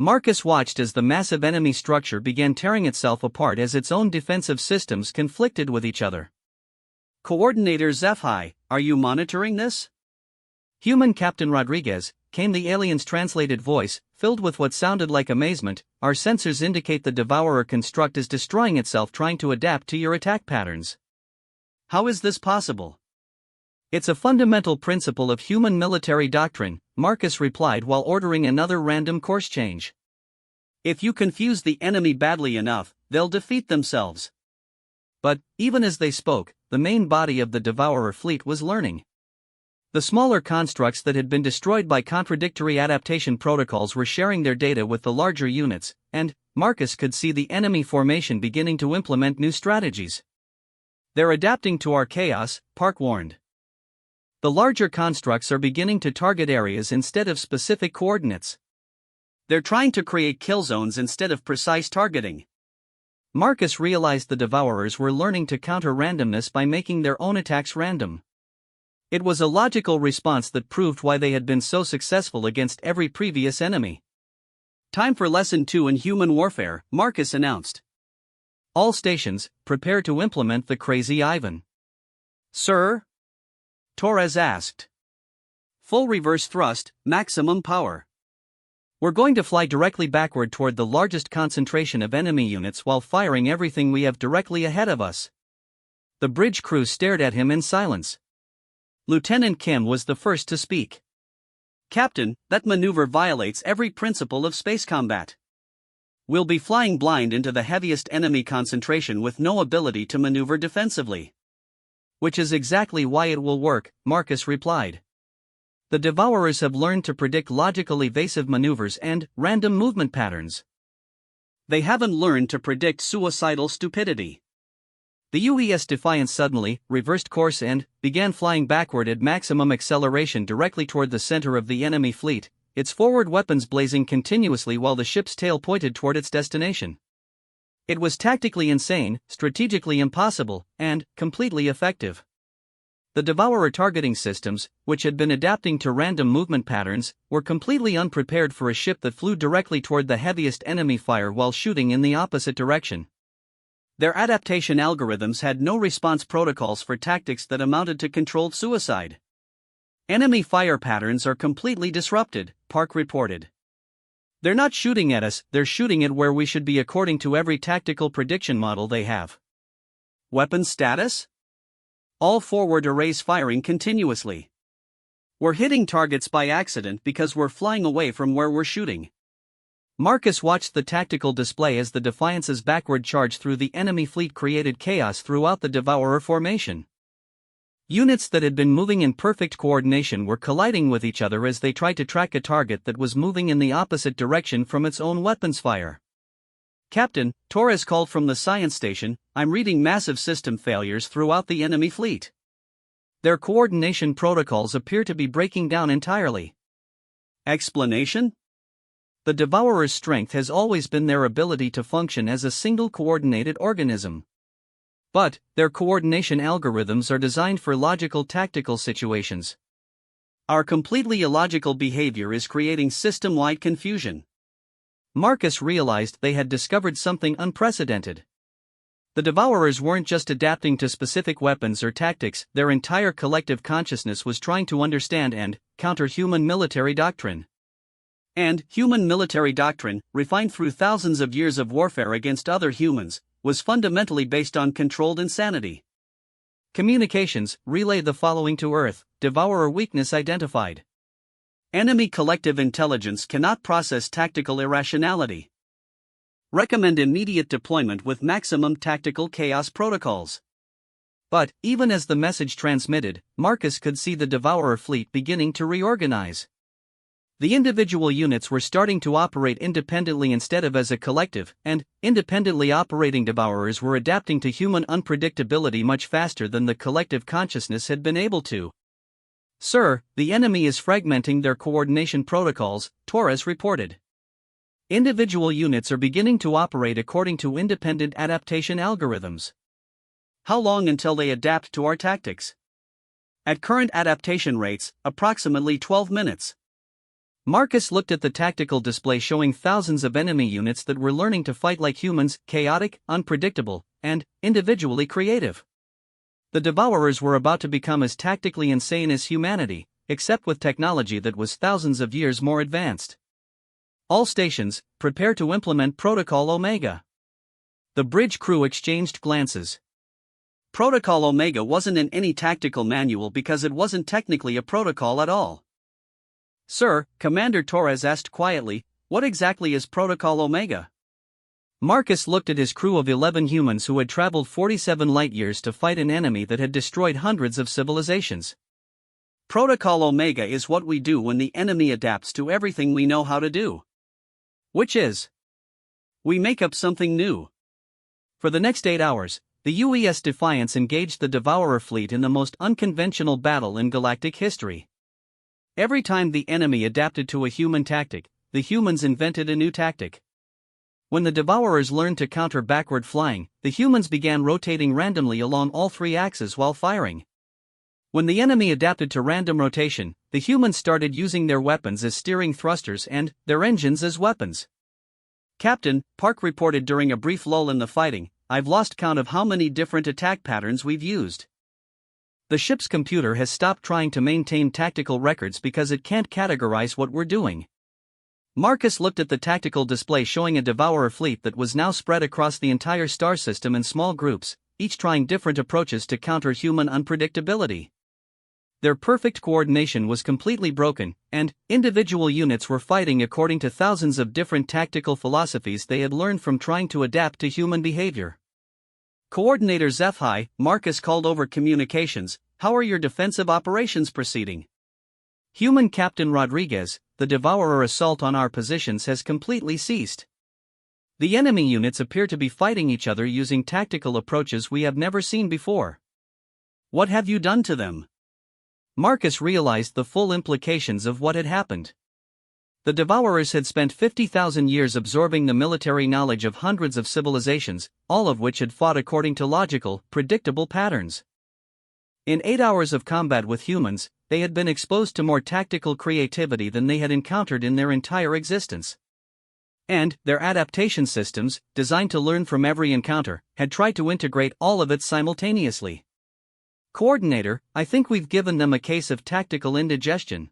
A: Marcus watched as the massive enemy structure began tearing itself apart as its own defensive systems conflicted with each other.
B: Coordinator HFY, are you monitoring this?
A: Human Captain Rodriguez, came the alien's translated voice, filled with what sounded like amazement. Our sensors indicate the Devourer construct is destroying itself trying to adapt to your attack patterns.
B: How is this possible?
A: It's a fundamental principle of human military doctrine, Marcus replied while ordering another random course change.
B: If you confuse the enemy badly enough, they'll defeat themselves.
A: But, even as they spoke, the main body of the Devourer fleet was learning. The smaller constructs that had been destroyed by contradictory adaptation protocols were sharing their data with the larger units, and Marcus could see the enemy formation beginning to implement new strategies.
B: They're adapting to our chaos, Park warned.
A: The larger constructs are beginning to target areas instead of specific coordinates.
B: They're trying to create kill zones instead of precise targeting.
A: Marcus realized the Devourers were learning to counter randomness by making their own attacks random. It was a logical response that proved why they had been so successful against every previous enemy.
B: Time for Lesson 2 in Human Warfare, Marcus announced.
A: All stations, prepare to implement the Crazy Ivan.
B: Sir? Torres asked. Full reverse thrust, maximum power.
A: We're going to fly directly backward toward the largest concentration of enemy units while firing everything we have directly ahead of us. The bridge crew stared at him in silence.
B: Lieutenant Kim was the first to speak. Captain, that maneuver violates every principle of space combat. We'll be flying blind into the heaviest enemy concentration with no ability to maneuver defensively.
A: Which is exactly why it will work, Marcus replied. The Devourers have learned to predict logical evasive maneuvers and random movement patterns.
B: They haven't learned to predict suicidal stupidity.
A: The UES Defiance suddenly reversed course and began flying backward at maximum acceleration directly toward the center of the enemy fleet, its forward weapons blazing continuously while the ship's tail pointed toward its destination. It was tactically insane, strategically impossible, and completely effective. The Devourer targeting systems, which had been adapting to random movement patterns, were completely unprepared for a ship that flew directly toward the heaviest enemy fire while shooting in the opposite direction.
B: Their adaptation algorithms had no response protocols for tactics that amounted to controlled suicide. Enemy fire patterns are completely disrupted, Park reported.
A: They're not shooting at us, they're shooting at where we should be according to every tactical prediction model they have.
B: Weapon status? All forward arrays firing continuously. We're hitting targets by accident because we're flying away from where we're shooting.
A: Marcus watched the tactical display as the Defiance's backward charge through the enemy fleet created chaos throughout the Devourer formation. Units that had been moving in perfect coordination were colliding with each other as they tried to track a target that was moving in the opposite direction from its own weapons fire.
B: Captain, Torres called from the science station, I'm reading massive system failures throughout the enemy fleet.
A: Their coordination protocols appear to be breaking down entirely.
B: Explanation?
A: The Devourer's strength has always been their ability to function as a single coordinated organism. But, their coordination algorithms are designed for logical tactical situations.
B: Our completely illogical behavior is creating system-wide confusion.
A: Marcus realized they had discovered something unprecedented. The Devourers weren't just adapting to specific weapons or tactics, their entire collective consciousness was trying to understand and counter human military doctrine.
B: And human military doctrine, refined through thousands of years of warfare against other humans, was fundamentally based on controlled insanity.
A: Communications, relay the following to Earth, Devourer weakness identified.
B: Enemy collective intelligence cannot process tactical irrationality. Recommend immediate deployment with maximum tactical chaos protocols.
A: But, even as the message transmitted, Marcus could see the Devourer fleet beginning to reorganize. The individual units were starting to operate independently instead of as a collective, and independently operating Devourers were adapting to human unpredictability much faster than the collective consciousness had been able to. Sir, the enemy is fragmenting their coordination protocols, Torres reported. Individual units are beginning to operate according to independent adaptation algorithms.
B: How long until they adapt to our tactics? At current adaptation rates, approximately 12 minutes.
A: Marcus looked at the tactical display showing thousands of enemy units that were learning to fight like humans, chaotic, unpredictable, and individually creative. The Devourers were about to become as tactically insane as humanity, except with technology that was thousands of years more advanced. All stations, prepare to implement Protocol Omega. The bridge crew exchanged glances.
B: Protocol Omega wasn't in any tactical manual because it wasn't technically a protocol at all. Sir, Commander Torres asked quietly, what exactly is Protocol Omega?
A: Marcus looked at his crew of 11 humans who had traveled 47 light-years to fight an enemy that had destroyed hundreds of civilizations.
B: Protocol Omega is what we do when the enemy adapts to everything we know how to do.
A: Which is?
B: We make up something new.
A: For the next 8 hours, the UES Defiance engaged the Devourer fleet in the most unconventional battle in galactic history. Every time the enemy adapted to a human tactic, the humans invented a new tactic. When the Devourers learned to counter backward flying, the humans began rotating randomly along all 3 axes while firing. When the enemy adapted to random rotation, the humans started using their weapons as steering thrusters and their engines as weapons.
B: Captain, Park reported during a brief lull in the fighting, I've lost count of how many different attack patterns we've used.
A: The ship's computer has stopped trying to maintain tactical records because it can't categorize what we're doing. Marcus looked at the tactical display showing a Devourer fleet that was now spread across the entire star system in small groups, each trying different approaches to counter human unpredictability. Their perfect coordination was completely broken, and individual units were fighting according to thousands of different tactical philosophies they had learned from trying to adapt to human behavior.
B: Coordinator HFY, Marcus called over communications, how are your defensive operations proceeding?
A: Human Captain Rodriguez, the Devourer assault on our positions has completely ceased. The enemy units appear to be fighting each other using tactical approaches we have never seen before.
B: What have you done to them?
A: Marcus realized the full implications of what had happened. The Devourers had spent 50,000 years absorbing the military knowledge of hundreds of civilizations, all of which had fought according to logical, predictable patterns. In 8 hours of combat with humans, they had been exposed to more tactical creativity than they had encountered in their entire existence. And their adaptation systems, designed to learn from every encounter, had tried to integrate all of it simultaneously. Coordinator, I think we've given them a case of tactical indigestion.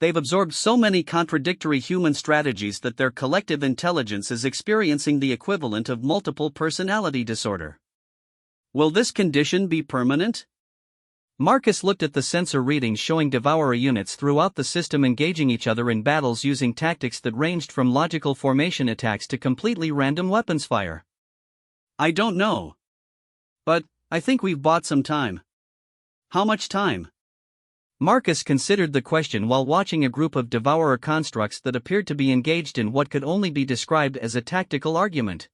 B: They've absorbed so many contradictory human strategies that their collective intelligence is experiencing the equivalent of multiple personality disorder. Will this condition be permanent?
A: Marcus looked at the sensor readings showing Devourer units throughout the system engaging each other in battles using tactics that ranged from logical formation attacks to completely random weapons fire.
B: I don't know. But I think we've bought some time. How much time?
A: Marcus considered the question while watching a group of Devourer constructs that appeared to be engaged in what could only be described as a tactical argument.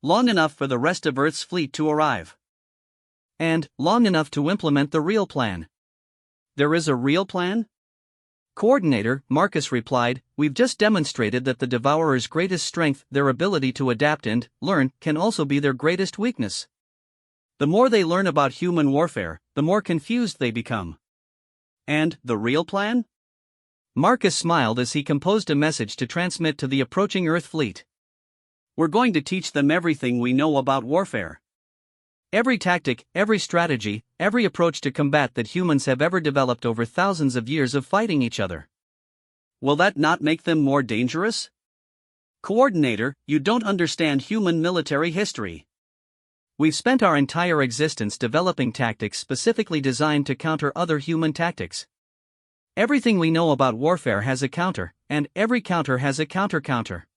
B: Long enough for the rest of Earth's fleet to arrive.
A: And long enough to implement the real plan.
B: There is a real plan?
A: Coordinator, Marcus replied, we've just demonstrated that the Devourer's greatest strength, their ability to adapt and learn, can also be their greatest weakness. The more they learn about human warfare, the more confused they become.
B: And the real plan?
A: Marcus smiled as he composed a message to transmit to the approaching Earth fleet.
B: We're going to teach them everything we know about warfare.
A: Every tactic, every strategy, every approach to combat that humans have ever developed over thousands of years of fighting each other.
B: Will that not make them more dangerous? Coordinator, you don't understand human military history.
A: We've spent our entire existence developing tactics specifically designed to counter other human tactics. Everything we know about warfare has a counter, and every counter has a counter-counter.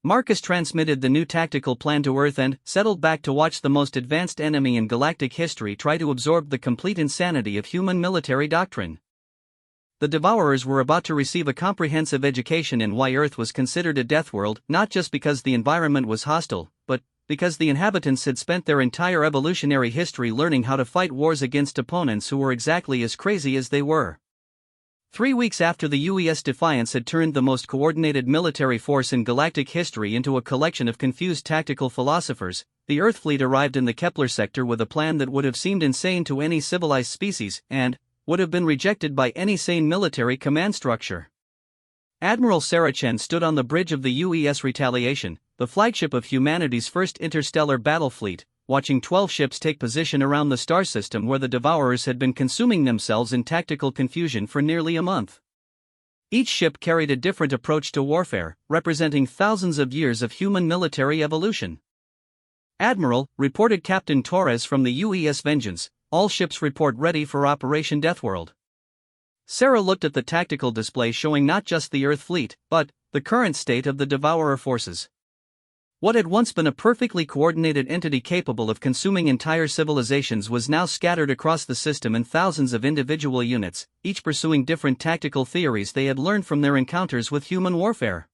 A: Marcus transmitted the new tactical plan to Earth and settled back to watch the most advanced enemy in galactic history try to absorb the complete insanity of human military doctrine. The Devourers were about to receive a comprehensive education in why Earth was considered a death world, not just because the environment was hostile, but because the inhabitants had spent their entire evolutionary history learning how to fight wars against opponents who were exactly as crazy as they were. 3 weeks after the UES Defiance had turned the most coordinated military force in galactic history into a collection of confused tactical philosophers, the Earth fleet arrived in the Kepler sector with a plan that would have seemed insane to any civilized species and would have been rejected by any sane military command structure. Admiral Sarah Chen stood on the bridge of the UES Retaliation, the flagship of humanity's first interstellar battle fleet, watching 12 ships take position around the star system where the Devourers had been consuming themselves in tactical confusion for nearly a month. Each ship carried a different approach to warfare, representing thousands of years of human military evolution. "Admiral," reported Captain Torres from the UES Vengeance, "all ships report ready for Operation Deathworld." Sarah looked at the tactical display showing not just the Earth fleet, but the current state of the Devourer forces. What had once been a perfectly coordinated entity capable of consuming entire civilizations was now scattered across the system in thousands of individual units, each pursuing different tactical theories they had learned from their encounters with human warfare.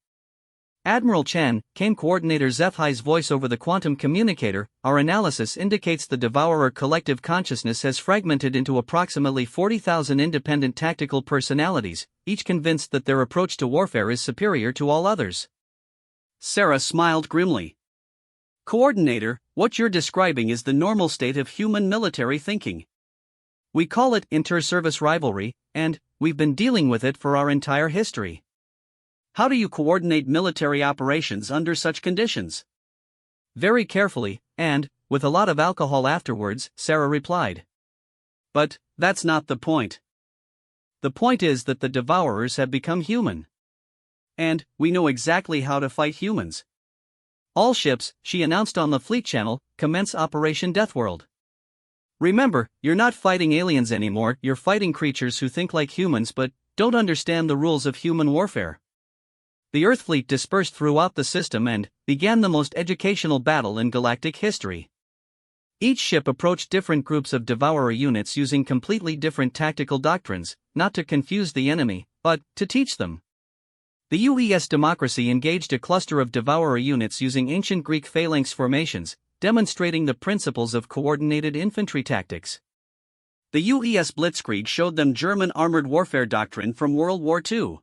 A: "Admiral Chen," came Coordinator HFY's voice over the quantum communicator, "our analysis indicates the Devourer collective consciousness has fragmented into approximately 40,000 independent tactical personalities, each convinced that their approach to warfare is superior to all others." Sarah smiled grimly. "Coordinator, what you're describing is the normal state of human military thinking. We call it inter-service rivalry, and we've been dealing with it for our entire history. How do you coordinate military operations under such conditions?" "Very carefully, and with a lot of alcohol afterwards," Sarah replied. "But that's not the point. The point is that the Devourers have become human. And we know exactly how to fight humans. All ships," she announced on the Fleet Channel, "commence Operation Deathworld. Remember, you're not fighting aliens anymore, you're fighting creatures who think like humans but don't understand the rules of human warfare." The Earth fleet dispersed throughout the system and began the most educational battle in galactic history. Each ship approached different groups of Devourer units using completely different tactical doctrines, not to confuse the enemy, but to teach them. The UES Democracy engaged a cluster of Devourer units using ancient Greek phalanx formations, demonstrating the principles of coordinated infantry tactics. The UES Blitzkrieg showed them German armored warfare doctrine from World War II.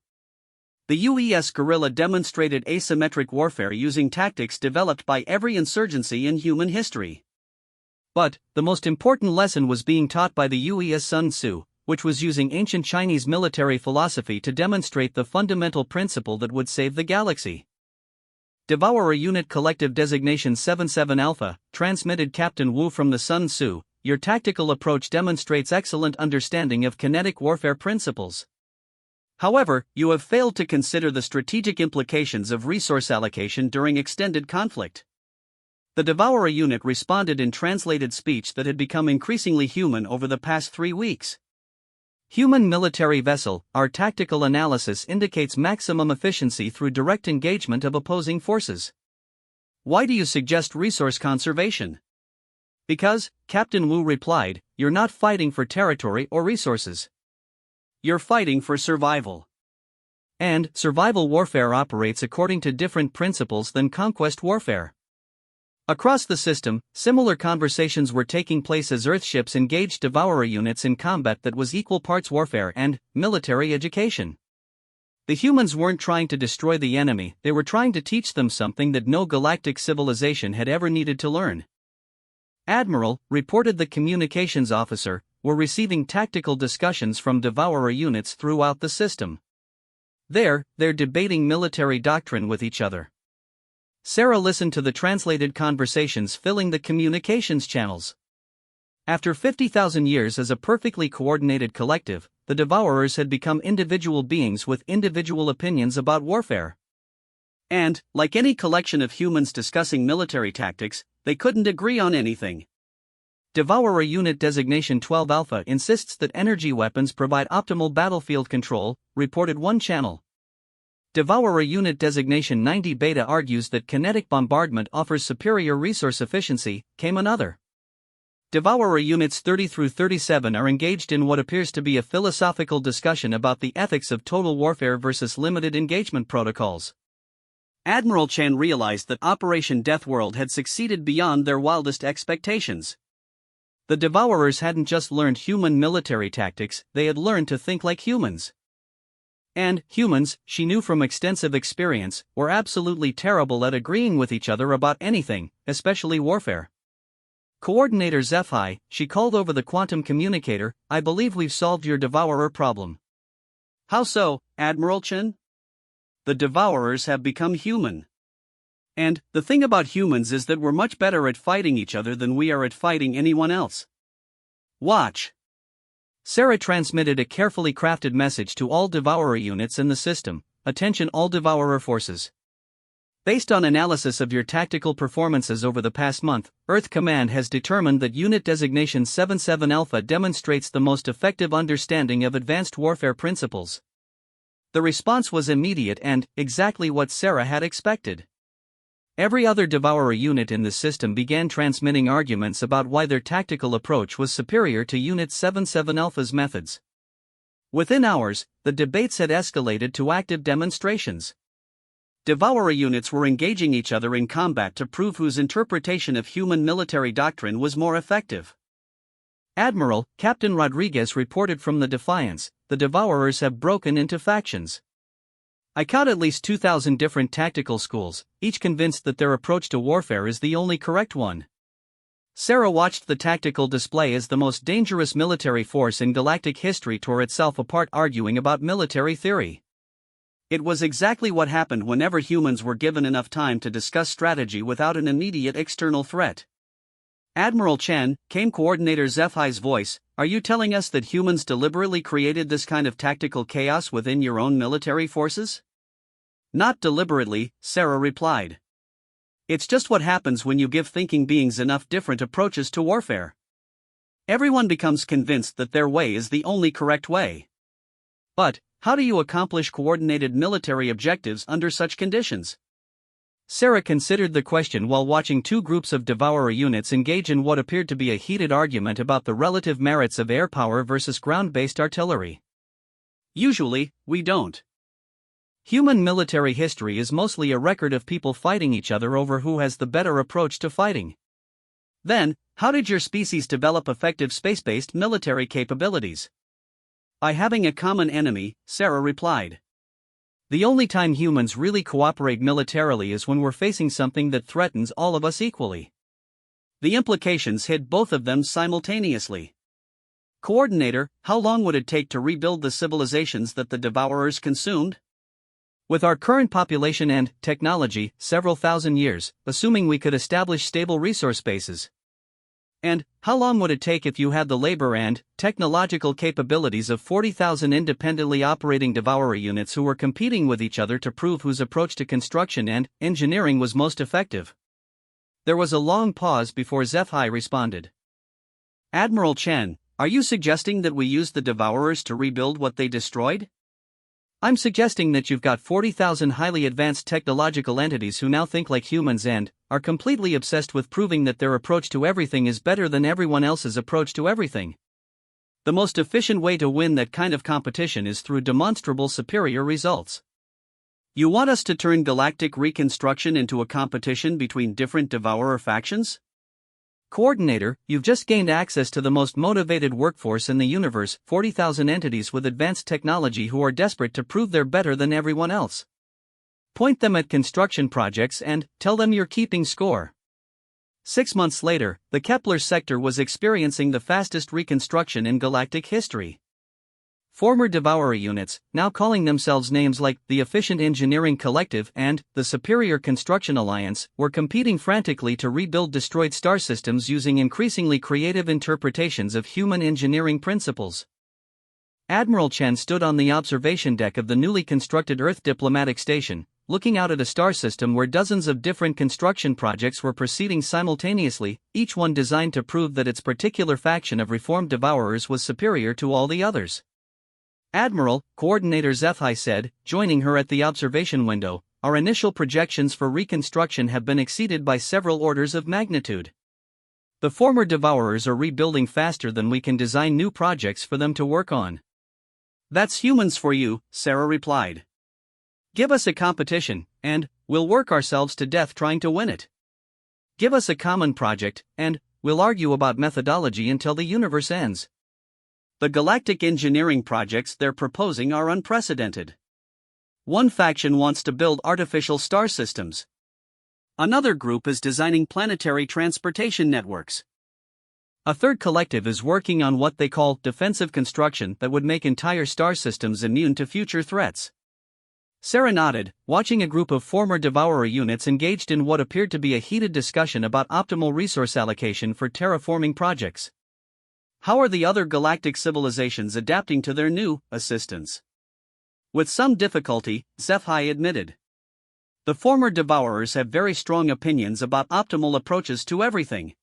A: The UES Guerrilla demonstrated asymmetric warfare using tactics developed by every insurgency in human history. But the most important lesson was being taught by the UES Sun Tzu, which was using ancient Chinese military philosophy to demonstrate the fundamental principle that would save the galaxy. "Devourer Unit Collective Designation 77 Alpha, transmitted Captain Wu from the Sun Tzu, your tactical approach demonstrates excellent understanding of kinetic warfare principles. However, you have failed to consider the strategic implications of resource allocation during extended conflict." The Devourer unit responded in translated speech that had become increasingly human over the past 3 weeks. "Human military vessel, our tactical analysis indicates maximum efficiency through direct engagement of opposing forces. Why do you suggest resource conservation?" "Because," Captain Wu replied, "you're not fighting for territory or resources. You're fighting for survival. And survival warfare operates according to different principles than conquest warfare." Across the system, similar conversations were taking place as Earthships engaged Devourer units in combat that was equal parts warfare and military education. The humans weren't trying to destroy the enemy, they were trying to teach them something that no galactic civilization had ever needed to learn. "Admiral," reported the communications officer, "we're receiving tactical discussions from Devourer units throughout the system. They're debating military doctrine with each other." Sarah listened to the translated conversations filling the communications channels. After 50,000 years as a perfectly coordinated collective, the Devourers had become individual beings with individual opinions about warfare. And, like any collection of humans discussing military tactics, they couldn't agree on anything. "Devourer Unit Designation 12 Alpha insists that energy weapons provide optimal battlefield control," reported one channel. "Devourer Unit Designation 90 Beta argues that kinetic bombardment offers superior resource efficiency," came another. Devourer Units 30 through 37 are engaged in what appears to be a philosophical discussion about the ethics of total warfare versus limited engagement protocols. Admiral Chen realized that Operation Deathworld had succeeded beyond their wildest expectations. The Devourers hadn't just learned human military tactics, they had learned to think like humans. And humans, she knew from extensive experience, were absolutely terrible at agreeing with each other about anything, especially warfare. "Coordinator HFY," she called over the quantum communicator, "I believe we've solved your Devourer problem." "How so, Admiral Chen?"
B: the Devourers have become human. And, the thing about humans is that we're much better at fighting each other than we are at fighting anyone else. Watch.
A: Sarah transmitted a carefully crafted message to all Devourer units in the system. Attention all Devourer forces. Based on analysis of your tactical performances over the past month, Earth Command has determined that Unit Designation 77 Alpha demonstrates the most effective understanding of advanced warfare principles. The response was immediate and exactly what Sarah had expected. Every other Devourer unit in the system began transmitting arguments about why their tactical approach was superior to Unit 77 Alpha's methods. Within hours, the debates had escalated to active demonstrations. Devourer units were engaging each other in combat to prove whose interpretation of human military doctrine was more effective. Admiral, Captain Rodriguez reported from the Defiance, the Devourers have broken into factions. I count at least 2,000 different tactical schools, each convinced that their approach to warfare is the only correct one. Sarah watched the tactical display as the most dangerous military force in galactic history tore itself apart arguing about military theory. It was exactly what happened whenever humans were given enough time to discuss strategy without an immediate external threat. Admiral Chen, came Coordinator Zephai's voice, are you telling us that humans deliberately created this kind of tactical chaos within your own military forces? Not deliberately, Sarah replied. It's just what happens when you give thinking beings enough different approaches to warfare. Everyone becomes convinced that their way is the only correct way. But, how do you accomplish coordinated military objectives under such conditions? Sarah considered the question while watching two groups of Devourer units engage in what appeared to be a heated argument about the relative merits of air power versus ground-based artillery. Usually, we don't. Human military history is mostly a record of people fighting each other over who has the better approach to fighting. Then, how did your species develop effective space-based military capabilities? By having a common enemy, Sarah replied. The only time humans really cooperate militarily is when we're facing something that threatens all of us equally. The implications hit both of them simultaneously. Coordinator, how long would it take to rebuild the civilizations that the Devourers consumed? With our current population and technology, several thousand years, assuming we could establish stable resource bases. And, how long would it take if you had the labor and technological capabilities of 40,000 independently operating Devourer units who were competing with each other to prove whose approach to construction and engineering was most effective? There was a long pause before Zephai responded. Admiral Chen, are you suggesting that we use the Devourers to rebuild what they destroyed? I'm suggesting that you've got 40,000 highly advanced technological entities who now think like humans and are completely obsessed with proving that their approach to everything is better than everyone else's approach to everything. The most efficient way to win that kind of competition is through demonstrable superior results. You want us to turn galactic reconstruction into a competition between different Devourer factions? Coordinator, you've just gained access to the most motivated workforce in the universe, 40,000 entities with advanced technology who are desperate to prove they're better than everyone else. Point them at construction projects and tell them you're keeping score. 6 months later, the Kepler sector was experiencing the fastest reconstruction in galactic history. Former Devourer units, now calling themselves names like the Efficient Engineering Collective and the Superior Construction Alliance, were competing frantically to rebuild destroyed star systems using increasingly creative interpretations of human engineering principles. Admiral Chen stood on the observation deck of the newly constructed Earth Diplomatic Station, looking out at a star system where dozens of different construction projects were proceeding simultaneously, each one designed to prove that its particular faction of reformed Devourers was superior to all the others. Admiral, Coordinator Zephai said, joining her at the observation window, our initial projections for reconstruction have been exceeded by several orders of magnitude. The former Devourers are rebuilding faster than we can design new projects for them to work on. That's humans for you, Sarah replied. Give us a competition, and we'll work ourselves to death trying to win it. Give us a common project, and we'll argue about methodology until the universe ends. The galactic engineering projects they're proposing are unprecedented. One faction wants to build artificial star systems. Another group is designing planetary transportation networks. A third collective is working on what they call defensive construction that would make entire star systems immune to future threats. Sarah nodded, watching a group of former Devourer units engaged in what appeared to be a heated discussion about optimal resource allocation for terraforming projects.
B: How are the other galactic civilizations adapting to their new assistants? With some difficulty, HFY admitted. The former Devourers have very strong opinions about optimal approaches to everything.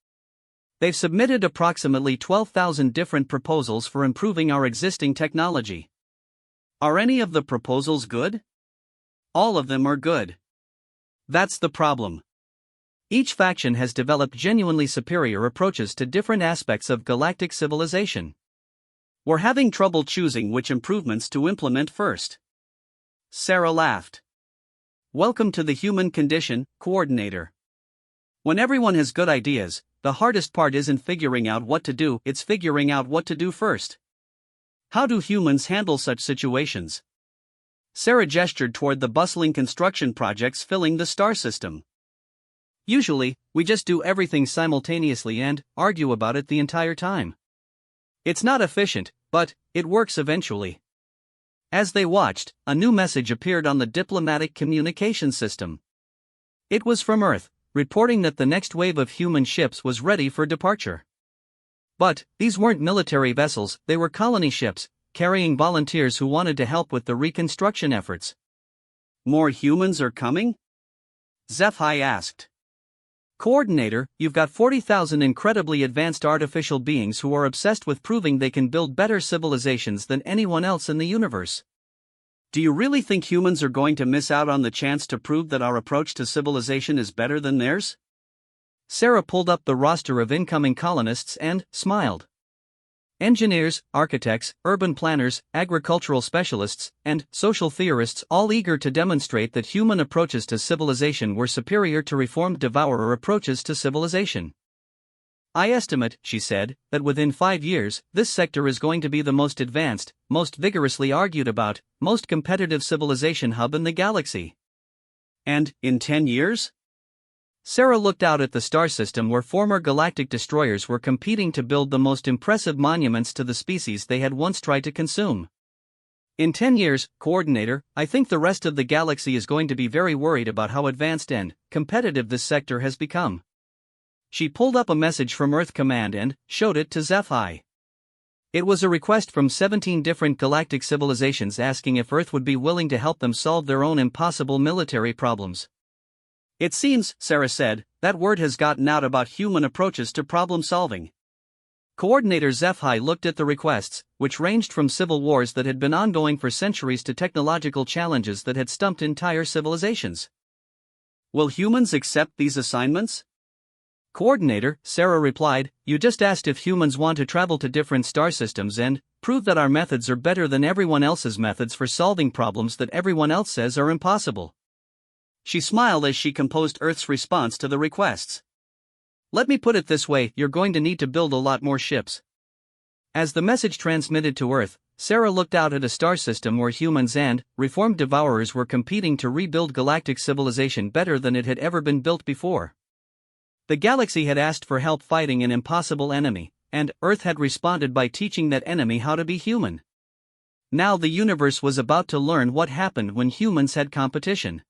B: They've submitted approximately 12,000 different proposals for improving our existing technology. Are any of the proposals good? All of them are good. That's the problem. Each faction has developed genuinely superior approaches to different aspects of galactic civilization. We're having trouble choosing which improvements to implement first. Sarah laughed. Welcome to the human condition, Coordinator. When everyone has good ideas, the hardest part isn't figuring out what to do, it's figuring out what to do first. How do humans handle such situations? Sarah gestured toward the bustling construction projects filling the star system. Usually, we just do everything simultaneously and argue about it the entire time. It's not efficient, but it works eventually. As they watched, a new message appeared on the diplomatic communication system. It was from Earth, reporting that the next wave of human ships was ready for departure. But these weren't military vessels, they were colony ships, carrying volunteers who wanted to help with the reconstruction efforts. More humans are coming? HFY asked. Coordinator, you've got 40,000 incredibly advanced artificial beings who are obsessed with proving they can build better civilizations than anyone else in the universe. Do you really think humans are going to miss out on the chance to prove that our approach to civilization is better than theirs? Sarah pulled up the roster of incoming colonists and smiled. Engineers, architects, urban planners, agricultural specialists, and social theorists, all eager to demonstrate that human approaches to civilization were superior to reformed Devourer approaches to civilization. I estimate, she said, that within 5 years, this sector is going to be the most advanced, most vigorously argued about, most competitive civilization hub in the galaxy. And, in 10 years? Sarah looked out at the star system where former galactic destroyers were competing to build the most impressive monuments to the species they had once tried to consume. In 10 years, Coordinator, I think the rest of the galaxy is going to be very worried about how advanced and competitive this sector has become. She pulled up a message from Earth Command and showed it to HFY. It was a request from 17 different galactic civilizations asking if Earth would be willing to help them solve their own impossible military problems. It seems, Sarah said, that word has gotten out about human approaches to problem solving. Coordinator HFY looked at the requests, which ranged from civil wars that had been ongoing for centuries to technological challenges that had stumped entire civilizations. Will humans accept these assignments? Coordinator, Sarah replied, you just asked if humans want to travel to different star systems and prove that our methods are better than everyone else's methods for solving problems that everyone else says are impossible. She smiled as she composed Earth's response to the requests. Let me put it this way, you're going to need to build a lot more ships. As the message transmitted to Earth, Sarah looked out at a star system where humans and reformed Devourers were competing to rebuild galactic civilization better than it had ever been built before. The galaxy had asked for help fighting an impossible enemy, and Earth had responded by teaching that enemy how to be human. Now the universe was about to learn what happened when humans had competition.